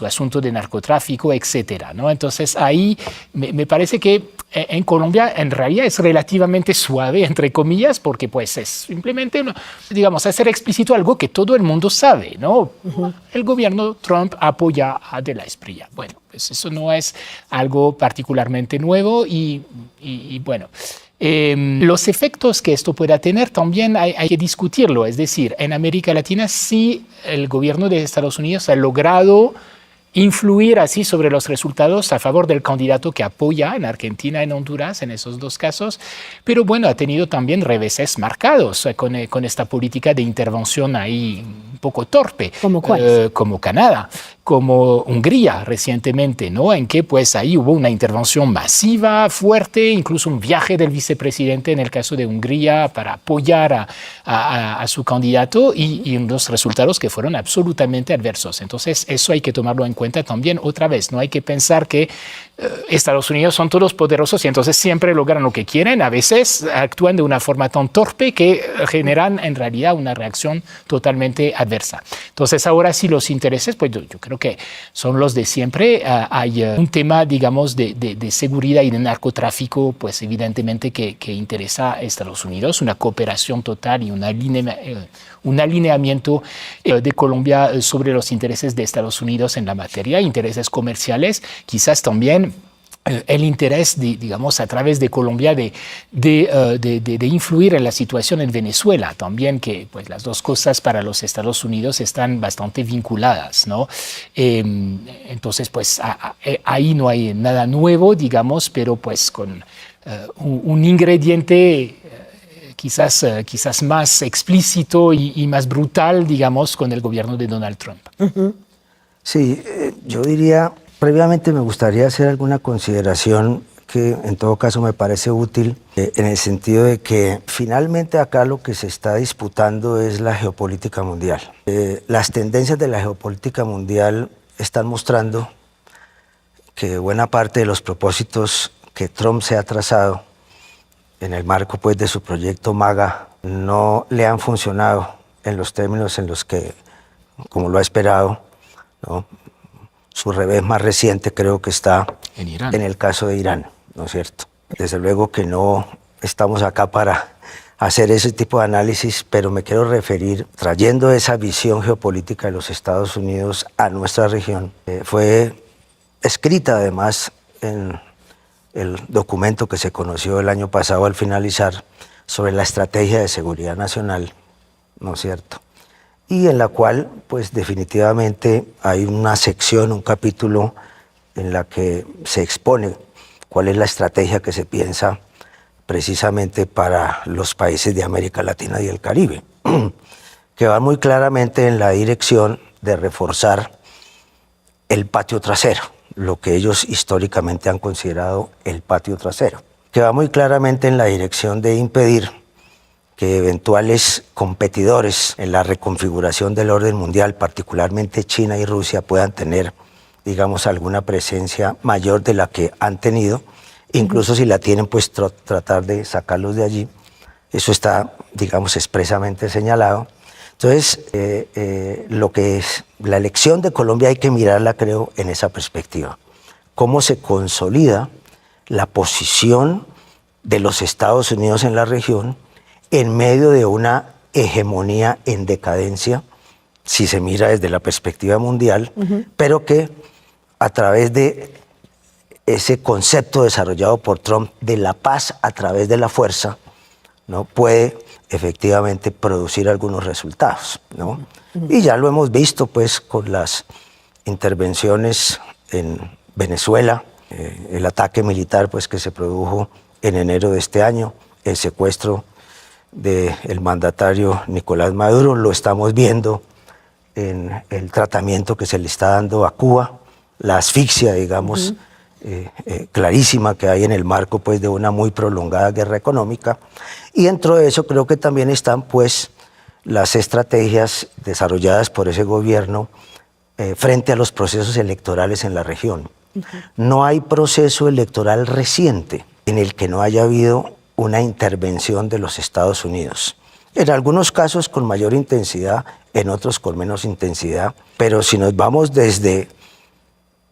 S6: asunto de narcotráfico, etcétera, ¿no? Entonces ahí me parece que en Colombia en realidad es relativamente suave, entre comillas, porque pues es simplemente, digamos, hacer explícito algo que todo el mundo sabe, ¿no? El gobierno Trump apoya a De la Espriella. Bueno, pues eso no es algo particularmente nuevo y bueno, los efectos que esto pueda tener también hay que discutirlo. Es decir, en América Latina sí el gobierno de Estados Unidos ha logrado influir así sobre los resultados a favor del candidato que apoya en Argentina, en Honduras, en esos dos casos. Pero bueno, ha tenido también reveses marcados con esta política de intervención ahí un poco torpe.
S4: ¿Cómo cuáles?
S6: Como Canadá, como Hungría recientemente, ¿no? En que pues ahí hubo una intervención masiva, fuerte, incluso un viaje del vicepresidente en el caso de Hungría para apoyar a su candidato y unos resultados que fueron absolutamente adversos. Entonces eso hay que tomarlo en cuenta también otra vez. No hay que pensar que Estados Unidos son todos poderosos y entonces siempre logran lo que quieren. A veces actúan de una forma tan torpe que generan en realidad una reacción totalmente adversa. Entonces ahora sí los intereses, pues yo creo que son los de siempre. Hay un tema, digamos, de seguridad y de narcotráfico, pues evidentemente que interesa a Estados Unidos, una cooperación total y un alineamiento de Colombia sobre los intereses de Estados Unidos en la materia, intereses comerciales, quizás también el interés, digamos, a través de Colombia de influir en la situación en Venezuela también, que pues las dos cosas para los Estados Unidos están bastante vinculadas, ¿no? Entonces, pues ahí no hay nada nuevo, digamos, pero pues con un ingrediente quizás más explícito y más brutal, digamos, con el gobierno de Donald Trump.
S5: Sí, yo diría, previamente me gustaría hacer alguna consideración que en todo caso me parece útil, en el sentido de que finalmente acá lo que se está disputando es la geopolítica mundial. Las tendencias de la geopolítica mundial están mostrando que buena parte de los propósitos que Trump se ha trazado en el marco pues, de su proyecto MAGA no le han funcionado en los términos en los que, como lo ha esperado, ¿no? Su revés más reciente creo que está en el caso de Irán, ¿no es cierto? Desde luego que no estamos acá para hacer ese tipo de análisis, pero me quiero referir, trayendo esa visión geopolítica de los Estados Unidos a nuestra región. Fue escrita además en el documento que se conoció el año pasado al finalizar sobre la estrategia de seguridad nacional, ¿no es cierto? Y en la cual, pues definitivamente hay una sección, un capítulo en la que se expone cuál es la estrategia que se piensa precisamente para los países de América Latina y el Caribe, que va muy claramente en la dirección de reforzar el patio trasero, lo que ellos históricamente han considerado el patio trasero, que va muy claramente en la dirección de impedir que eventuales competidores en la reconfiguración del orden mundial, particularmente China y Rusia, puedan tener, digamos, alguna presencia mayor de la que han tenido, incluso si la tienen, pues tratar de sacarlos de allí. Eso está, digamos, expresamente señalado. Entonces, lo que es la elección de Colombia hay que mirarla, creo, en esa perspectiva. Cómo se consolida la posición de los Estados Unidos en la región en medio de una hegemonía en decadencia, si se mira desde la perspectiva mundial, pero que a través de ese concepto desarrollado por Trump de la paz a través de la fuerza, ¿no? Puede efectivamente producir algunos resultados, ¿no? Y ya lo hemos visto pues con las intervenciones en Venezuela, el ataque militar pues que se produjo en enero de este año, el secuestro del mandatario Nicolás Maduro, lo estamos viendo en el tratamiento que se le está dando a Cuba, la asfixia, digamos, clarísima que hay en el marco pues, de una muy prolongada guerra económica. Y dentro de eso creo que también están pues, las estrategias desarrolladas por ese gobierno frente a los procesos electorales en la región. No hay proceso electoral reciente en el que no haya habido una intervención de los Estados Unidos. En algunos casos con mayor intensidad, en otros con menos intensidad, pero si nos vamos desde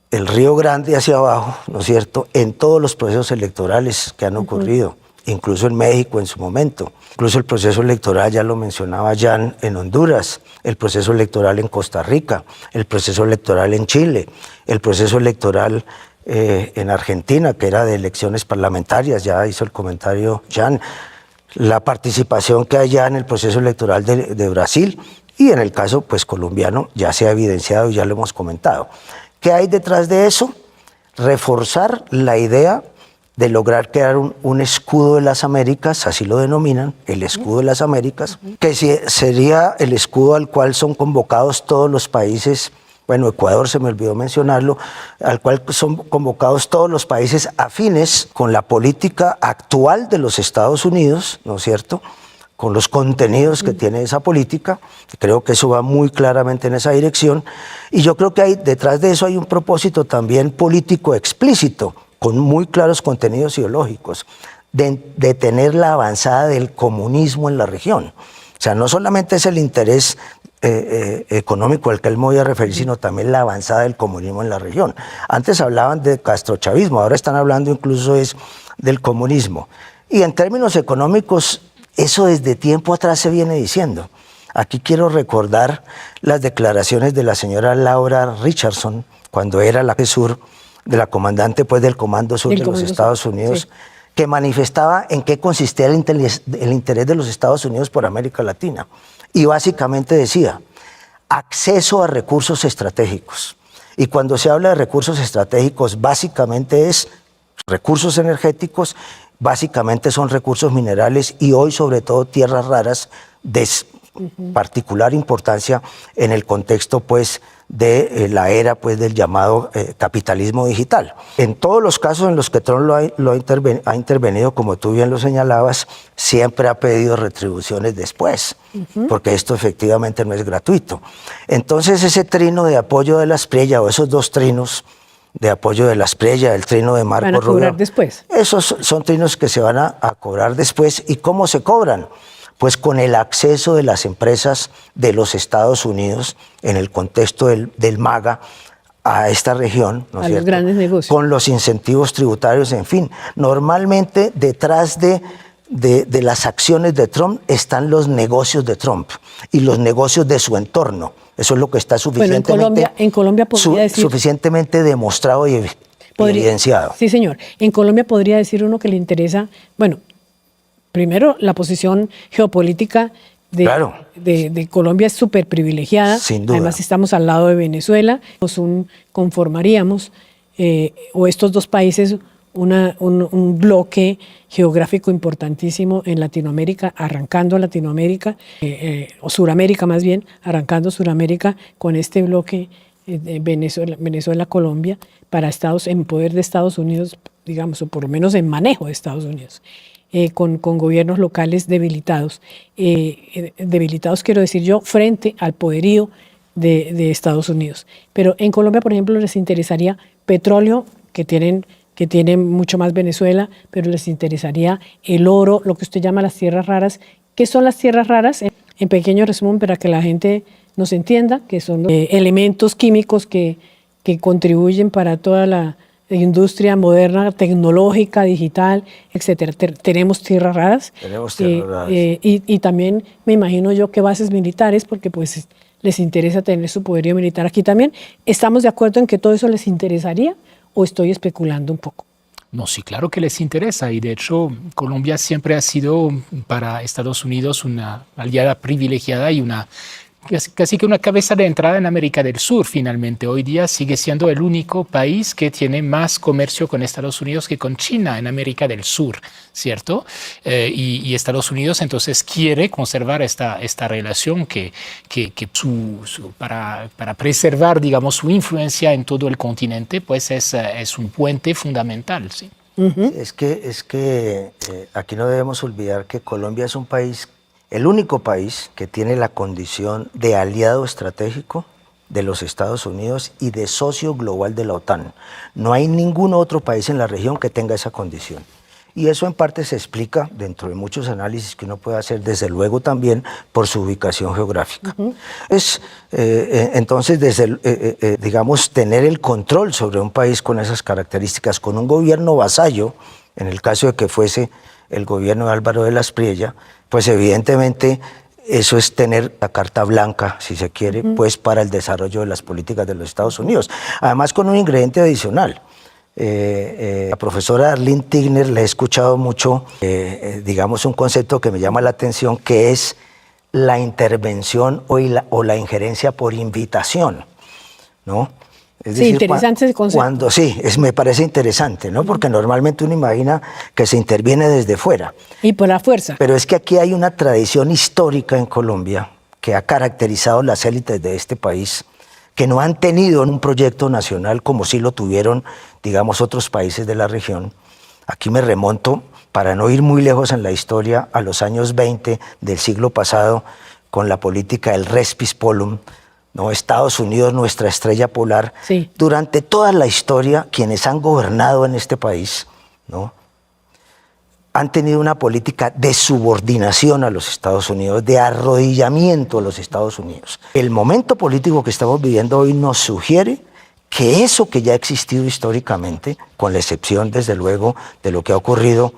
S5: el Río Grande hacia abajo, ¿no es cierto?, en todos los procesos electorales que han ocurrido, incluso en México en su momento, incluso el proceso electoral, ya lo mencionaba Jan, en Honduras, el proceso electoral en Costa Rica, el proceso electoral en Chile, el proceso electoral en Argentina, que era de elecciones parlamentarias, ya hizo el comentario Jan, la participación que hay ya en el proceso electoral de Brasil y en el caso pues colombiano ya se ha evidenciado y ya lo hemos comentado. ¿Qué hay detrás de eso? Reforzar la idea de lograr crear un escudo de las Américas, así lo denominan, el escudo de las Américas, que sería el escudo al cual son convocados todos los países, bueno, Ecuador se me olvidó mencionarlo, al cual son convocados todos los países afines con la política actual de los Estados Unidos, ¿no es cierto?, con los contenidos que tiene esa política. Creo que eso va muy claramente en esa dirección, y yo creo que detrás de eso hay un propósito también político explícito, con muy claros contenidos ideológicos, de detener la avanzada del comunismo en la región. O sea, no solamente es el interés económico al que él me voy a referir, sino también la avanzada del comunismo en la región. Antes hablaban de castrochavismo, ahora están hablando incluso del comunismo. Y en términos económicos, eso desde tiempo atrás se viene diciendo. Aquí quiero recordar las declaraciones de la señora Laura Richardson, cuando era la sur de la comandante pues, del Comando Sur de los Estados Unidos, sí, que manifestaba en qué consistía el interés de los Estados Unidos por América Latina. Y básicamente decía, acceso a recursos estratégicos. Y cuando se habla de recursos estratégicos, básicamente es recursos energéticos, básicamente son recursos minerales y hoy sobre todo tierras raras de particular importancia en el contexto pues de la era pues del llamado capitalismo digital. En todos los casos en los que Trump ha intervenido, como tú bien lo señalabas, siempre ha pedido retribuciones después, porque esto efectivamente no es gratuito. Entonces ese trino de apoyo de la Espriella, o esos dos trinos de apoyo de la Espriella, el trino de Marco Rubio, ¿van a cobrar
S4: después?
S5: Esos son trinos que se van a cobrar después. ¿Y cómo se cobran? Pues con el acceso de las empresas de los Estados Unidos en el contexto del MAGA a esta región, ¿no es cierto?
S4: Los grandes negocios.
S5: Con los incentivos tributarios, en fin. Normalmente detrás de las acciones de Trump están los negocios de Trump y los negocios de su entorno. Eso es lo que está suficientemente,
S4: en Colombia podría decir,
S5: suficientemente demostrado y evidenciado.
S4: Sí, señor. En Colombia podría decir uno que le interesa, bueno, primero, la posición geopolítica de Colombia es súper privilegiada.
S5: Sin duda.
S4: Además, estamos al lado de Venezuela. Conformaríamos, o estos dos países, un bloque geográfico importantísimo en Latinoamérica, arrancando Latinoamérica, o Suramérica más bien, arrancando Suramérica con este bloque de Venezuela-Colombia en poder de Estados Unidos, digamos, o por lo menos en manejo de Estados Unidos. Con gobiernos locales debilitados. Debilitados, quiero decir yo, frente al poderío de Estados Unidos. Pero en Colombia, por ejemplo, les interesaría petróleo, que tienen mucho más Venezuela, pero les interesaría el oro, lo que usted llama las tierras raras. ¿Qué son las tierras raras? En pequeño resumen, para que la gente nos entienda, que son elementos químicos que contribuyen para toda la industria moderna, tecnológica, digital, etcétera. Tenemos tierras raras.
S5: Tenemos tierras raras.
S4: Y también me imagino yo que bases militares, porque pues les interesa tener su poderío militar aquí también. ¿Estamos de acuerdo en que todo eso les interesaría o estoy especulando un poco?
S6: No, sí, claro que les interesa, y de hecho Colombia siempre ha sido para Estados Unidos una aliada privilegiada y casi que una cabeza de entrada en América del Sur. Finalmente, hoy día sigue siendo el único país que tiene más comercio con Estados Unidos que con China en América del Sur, ¿cierto? Y Estados Unidos entonces quiere conservar esta relación para preservar, digamos, su influencia en todo el continente, pues es un puente fundamental, ¿sí?
S5: Es que aquí no debemos olvidar que Colombia es un país, el único país que tiene la condición de aliado estratégico de los Estados Unidos y de socio global de la OTAN. No hay ningún otro país en la región que tenga esa condición. Y eso en parte se explica, dentro de muchos análisis que uno puede hacer, desde luego también por su ubicación geográfica. Entonces, digamos, tener el control sobre un país con esas características, con un gobierno vasallo, en el caso de que fuese el gobierno de Álvaro de la Espriella, pues evidentemente eso es tener la carta blanca, si se quiere, pues para el desarrollo de las políticas de los Estados Unidos. Además, con un ingrediente adicional. La profesora Arlene Tigner le he escuchado mucho, digamos, un concepto que me llama la atención, que es la intervención o la injerencia por invitación, ¿no? Es
S4: Sí,
S5: decir,
S4: interesante ese concepto.
S5: me parece interesante, ¿no? Porque normalmente uno imagina que se interviene desde fuera.
S4: Y por la fuerza.
S5: Pero es que aquí hay una tradición histórica en Colombia que ha caracterizado las élites de este país, que no han tenido un proyecto nacional como sí lo tuvieron, digamos, otros países de la región. Aquí me remonto, para no ir muy lejos en la historia, a los años 20 del siglo pasado, con la política del res pispolum, ¿no? Estados Unidos, nuestra estrella polar.
S4: Sí.
S5: Durante toda la historia, quienes han gobernado en este país, ¿no?, han tenido una política de subordinación a los Estados Unidos, de arrodillamiento a los Estados Unidos. El momento político que estamos viviendo hoy nos sugiere que eso que ya ha existido históricamente, con la excepción, desde luego, de lo que ha ocurrido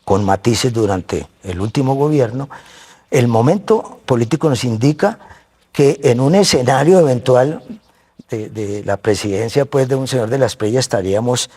S5: con matices durante el último gobierno, el momento político nos indica que en un escenario eventual de la presidencia, pues, de un señor de la Espriella, estaríamos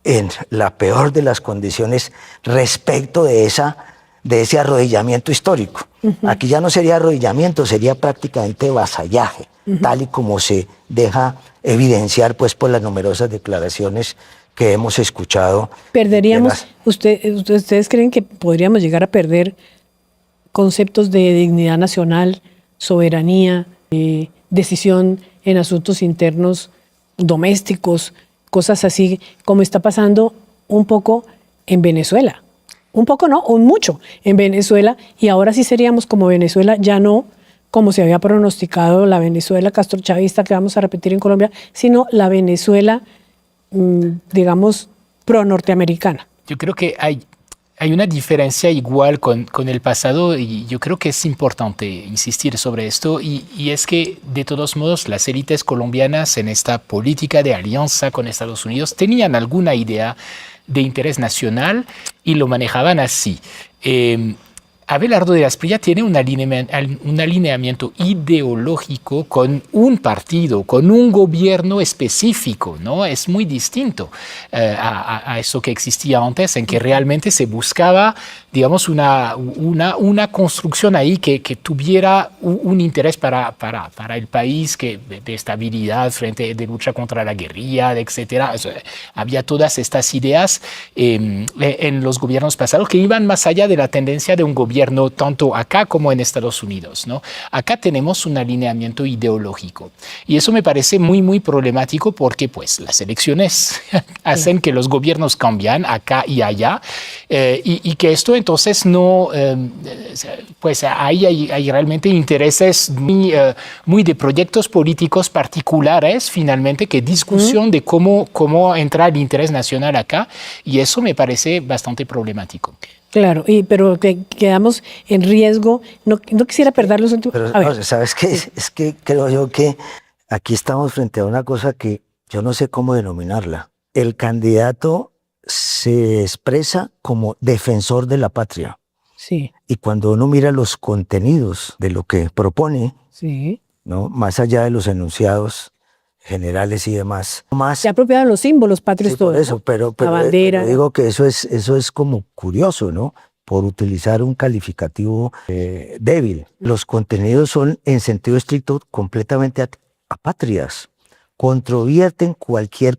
S5: en la peor de las condiciones respecto de ese arrodillamiento histórico. Aquí ya no sería arrodillamiento, sería prácticamente vasallaje, tal y como se deja evidenciar, pues, por las numerosas declaraciones que hemos escuchado.
S4: Perderíamos, ¿ustedes creen que podríamos llegar a perder conceptos de dignidad nacional, soberanía, decisión en asuntos internos domésticos, cosas así como está pasando un poco en Venezuela? Un poco no, un mucho en Venezuela, y ahora sí seríamos como Venezuela, ya no como se había pronosticado la Venezuela castrochavista que vamos a repetir en Colombia, sino la Venezuela, digamos, pro-norteamericana.
S6: Yo creo que hay una diferencia igual con el pasado, y yo creo que es importante insistir sobre esto, y es que de todos modos las élites colombianas en esta política de alianza con Estados Unidos tenían alguna idea de interés nacional y lo manejaban así. Abelardo de la Espriella tiene un alineamiento ideológico con un partido, con un gobierno específico, ¿no? Es muy distinto a eso que existía antes, en que realmente se buscaba, digamos, una construcción ahí que tuviera un interés para el país, de estabilidad, de lucha contra la guerrilla, etcétera. Había todas estas ideas en los gobiernos pasados que iban más allá de la tendencia de un gobierno tanto acá como en Estados Unidos, ¿no? Acá tenemos un alineamiento ideológico, y eso me parece muy, muy problemático, porque pues las elecciones hacen que los gobiernos cambian acá y allá, y que esto entonces no, pues hay realmente intereses muy de proyectos políticos particulares, finalmente, que discusión de cómo entrar el interés nacional acá, y eso me parece bastante problemático.
S4: Claro, pero quedamos en riesgo. No quisiera perder los últimos...
S5: Pero, no, ¿sabes qué? Es que creo yo que aquí estamos frente a una cosa que yo no sé cómo denominarla. El candidato se expresa como defensor de la patria.
S4: Sí.
S5: Y cuando uno mira los contenidos de lo que propone,
S4: Sí.
S5: ¿no?, más allá de los enunciados generales y demás,
S4: Se ha apropiado los símbolos patrios,
S5: sí,
S4: todos,
S5: por eso,
S4: ¿no?
S5: pero
S4: la bandera.
S5: digo que eso es como curioso, ¿no?, por utilizar un calificativo débil. Los contenidos son, en sentido estricto, completamente apátridas. Controvierten cualquier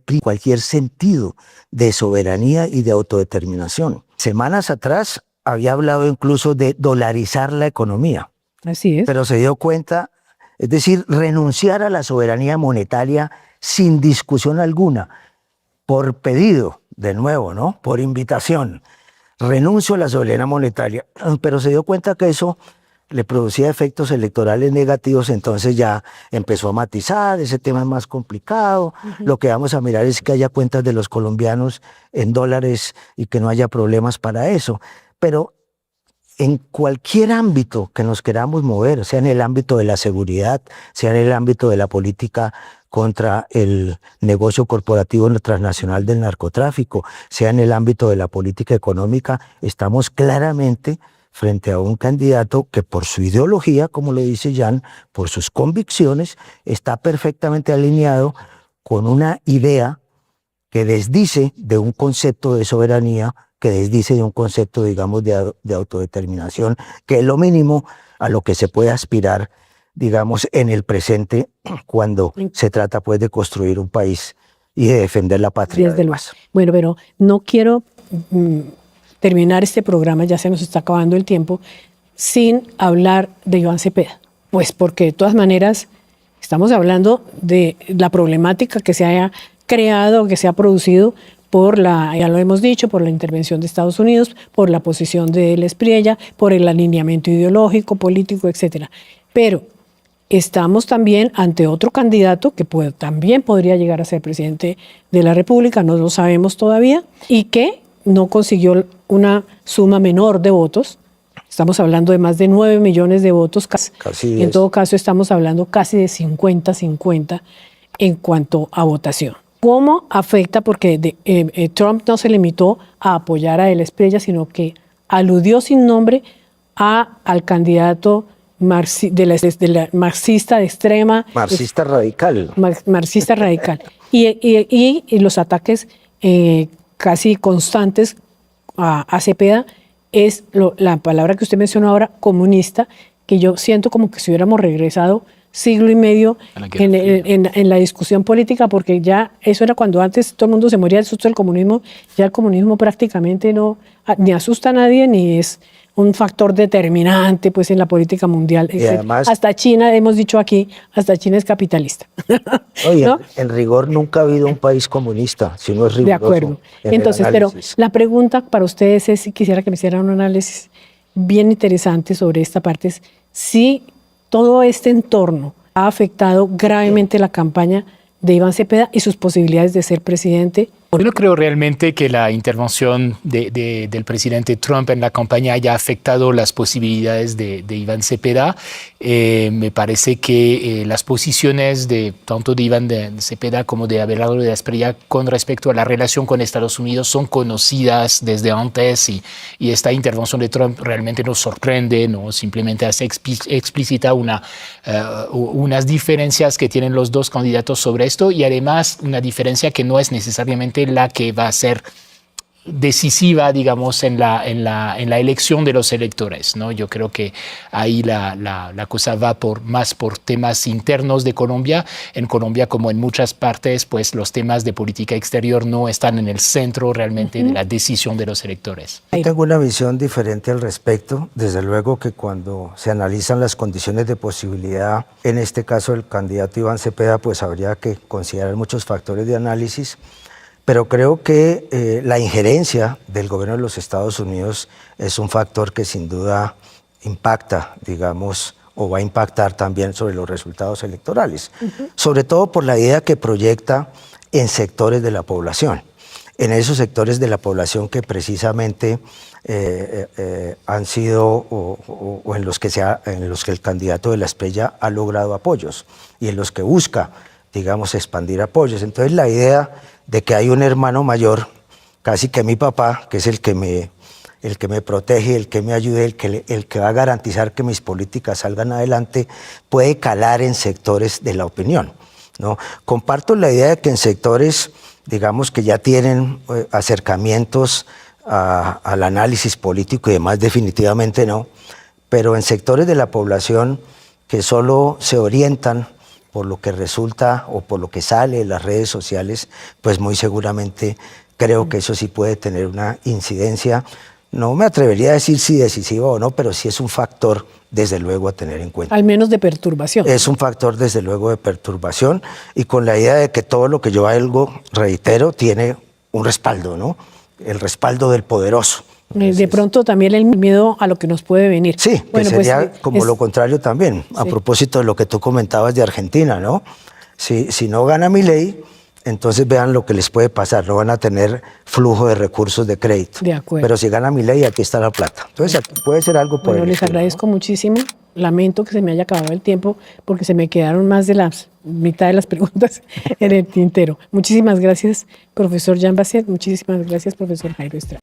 S5: sentido de soberanía y de autodeterminación. Semanas atrás había hablado incluso de dolarizar la economía.
S4: Así es.
S5: Pero se dio cuenta, es decir, renunciar a la soberanía monetaria sin discusión alguna, por pedido, de nuevo, ¿no?, por invitación. Renuncio a la soberanía monetaria, pero se dio cuenta que eso le producía efectos electorales negativos, entonces ya empezó a matizar, ese tema es más complicado, lo que vamos a mirar es que haya cuentas de los colombianos en dólares y que no haya problemas para eso. Pero en cualquier ámbito que nos queramos mover, sea en el ámbito de la seguridad, sea en el ámbito de la política contra el negocio corporativo transnacional del narcotráfico, sea en el ámbito de la política económica, estamos claramente frente a un candidato que, por su ideología, como lo dice Jan, por sus convicciones, está perfectamente alineado con una idea que desdice de un concepto de soberanía, que desdice de un concepto, digamos, de autodeterminación, que es lo mínimo a lo que se puede aspirar digamos, en el presente cuando se trata pues de construir un país y de defender la patria.
S4: Desde luego. Bueno, pero no quiero terminar este programa, ya se nos está acabando el tiempo, sin hablar de Iván Cepeda. Pues porque de todas maneras estamos hablando de la problemática que se haya creado, que se ha producido por ya lo hemos dicho, por la intervención de Estados Unidos, por la posición de él Espriella, por el alineamiento ideológico, político, etcétera. Pero estamos también ante otro candidato que también podría llegar a ser presidente de la República, no lo sabemos todavía, y que no consiguió una suma menor de votos. Estamos hablando de más de 9 millones de votos.
S5: Casi
S4: en todo caso, estamos hablando casi de 50-50 en cuanto a votación. ¿Cómo afecta? Porque Trump no se limitó a apoyar a Espriella, sino que aludió sin nombre al candidato de la marxista de extrema.
S5: Marxista radical.
S4: Marxista radical. Y los ataques casi constantes a Cepeda es la palabra que usted mencionó ahora, comunista, que yo siento como que si hubiéramos regresado siglo y medio en la discusión política, porque ya eso era cuando antes todo el mundo se moría del susto del comunismo. Ya el comunismo prácticamente ni asusta a nadie, ni es un factor determinante pues en la política mundial.
S5: Y además,
S4: hasta China, hemos dicho aquí, hasta China es capitalista.
S5: Oye,
S4: ¿no?
S5: En rigor nunca ha habido un país comunista, si no es riguroso.
S4: De acuerdo. Entonces, pero la pregunta para ustedes es, si quisiera que me hicieran un análisis bien interesante sobre esta parte, es si todo este entorno ha afectado gravemente la campaña de Iván Cepeda y sus posibilidades de ser presidente.
S6: Yo no creo realmente que la intervención del presidente Trump en la campaña haya afectado las posibilidades de Iván Cepeda. Me parece que las posiciones tanto de Iván Cepeda como de Abelardo de la Espriella con respecto a la relación con Estados Unidos son conocidas desde antes y esta intervención de Trump realmente nos sorprende, ¿no? Simplemente hace explícita unas diferencias que tienen los dos candidatos sobre esto y además una diferencia que no es necesariamente la que va a ser decisiva, digamos, en la elección de los electores, ¿no? Yo creo que ahí la cosa va más por temas internos de Colombia. En Colombia, como en muchas partes, pues los temas de política exterior no están en el centro realmente de la decisión de los electores.
S5: Yo tengo una visión diferente al respecto. Desde luego que cuando se analizan las condiciones de posibilidad, en este caso el candidato Iván Cepeda, pues habría que considerar muchos factores de análisis. Pero creo que la injerencia del gobierno de los Estados Unidos es un factor que sin duda impacta, digamos, o va a impactar también sobre los resultados electorales, sobre todo por la idea que proyecta en sectores de la población, en esos sectores de la población que precisamente han sido o en los que el candidato de la Espriella ha logrado apoyos y en los que busca, digamos, expandir apoyos. Entonces la idea de que hay un hermano mayor, casi que mi papá, que es el que me protege, el que me ayude, el que va a garantizar que mis políticas salgan adelante, puede calar en sectores de la opinión, ¿no? Comparto la idea de que en sectores, digamos, que ya tienen acercamientos al análisis político y demás, definitivamente no, pero en sectores de la población que solo se orientan por lo que resulta o por lo que sale en las redes sociales, pues muy seguramente creo que eso sí puede tener una incidencia. No me atrevería a decir si decisiva o no, pero sí es un factor, desde luego, a tener en cuenta.
S4: Al menos de perturbación.
S5: Es un factor, desde luego, de perturbación y con la idea de que todo lo que yo hago, reitero, tiene un respaldo, ¿no? El respaldo del poderoso.
S4: De pronto también el miedo a lo que nos puede venir.
S5: Sí, bueno, que sería pues, como lo contrario también, a propósito de lo que tú comentabas de Argentina, ¿no? Si no gana Milei, entonces vean lo que les puede pasar, no van a tener flujo de recursos de crédito.
S4: De acuerdo.
S5: Pero si gana Milei, aquí está la plata. Entonces aquí puede ser algo por
S4: les agradezco muchísimo. Lamento que se me haya acabado el tiempo porque se me quedaron más de la mitad de las preguntas en el tintero. Muchísimas gracias, profesor Jean Basset. Muchísimas gracias, profesor Jairo Estrada.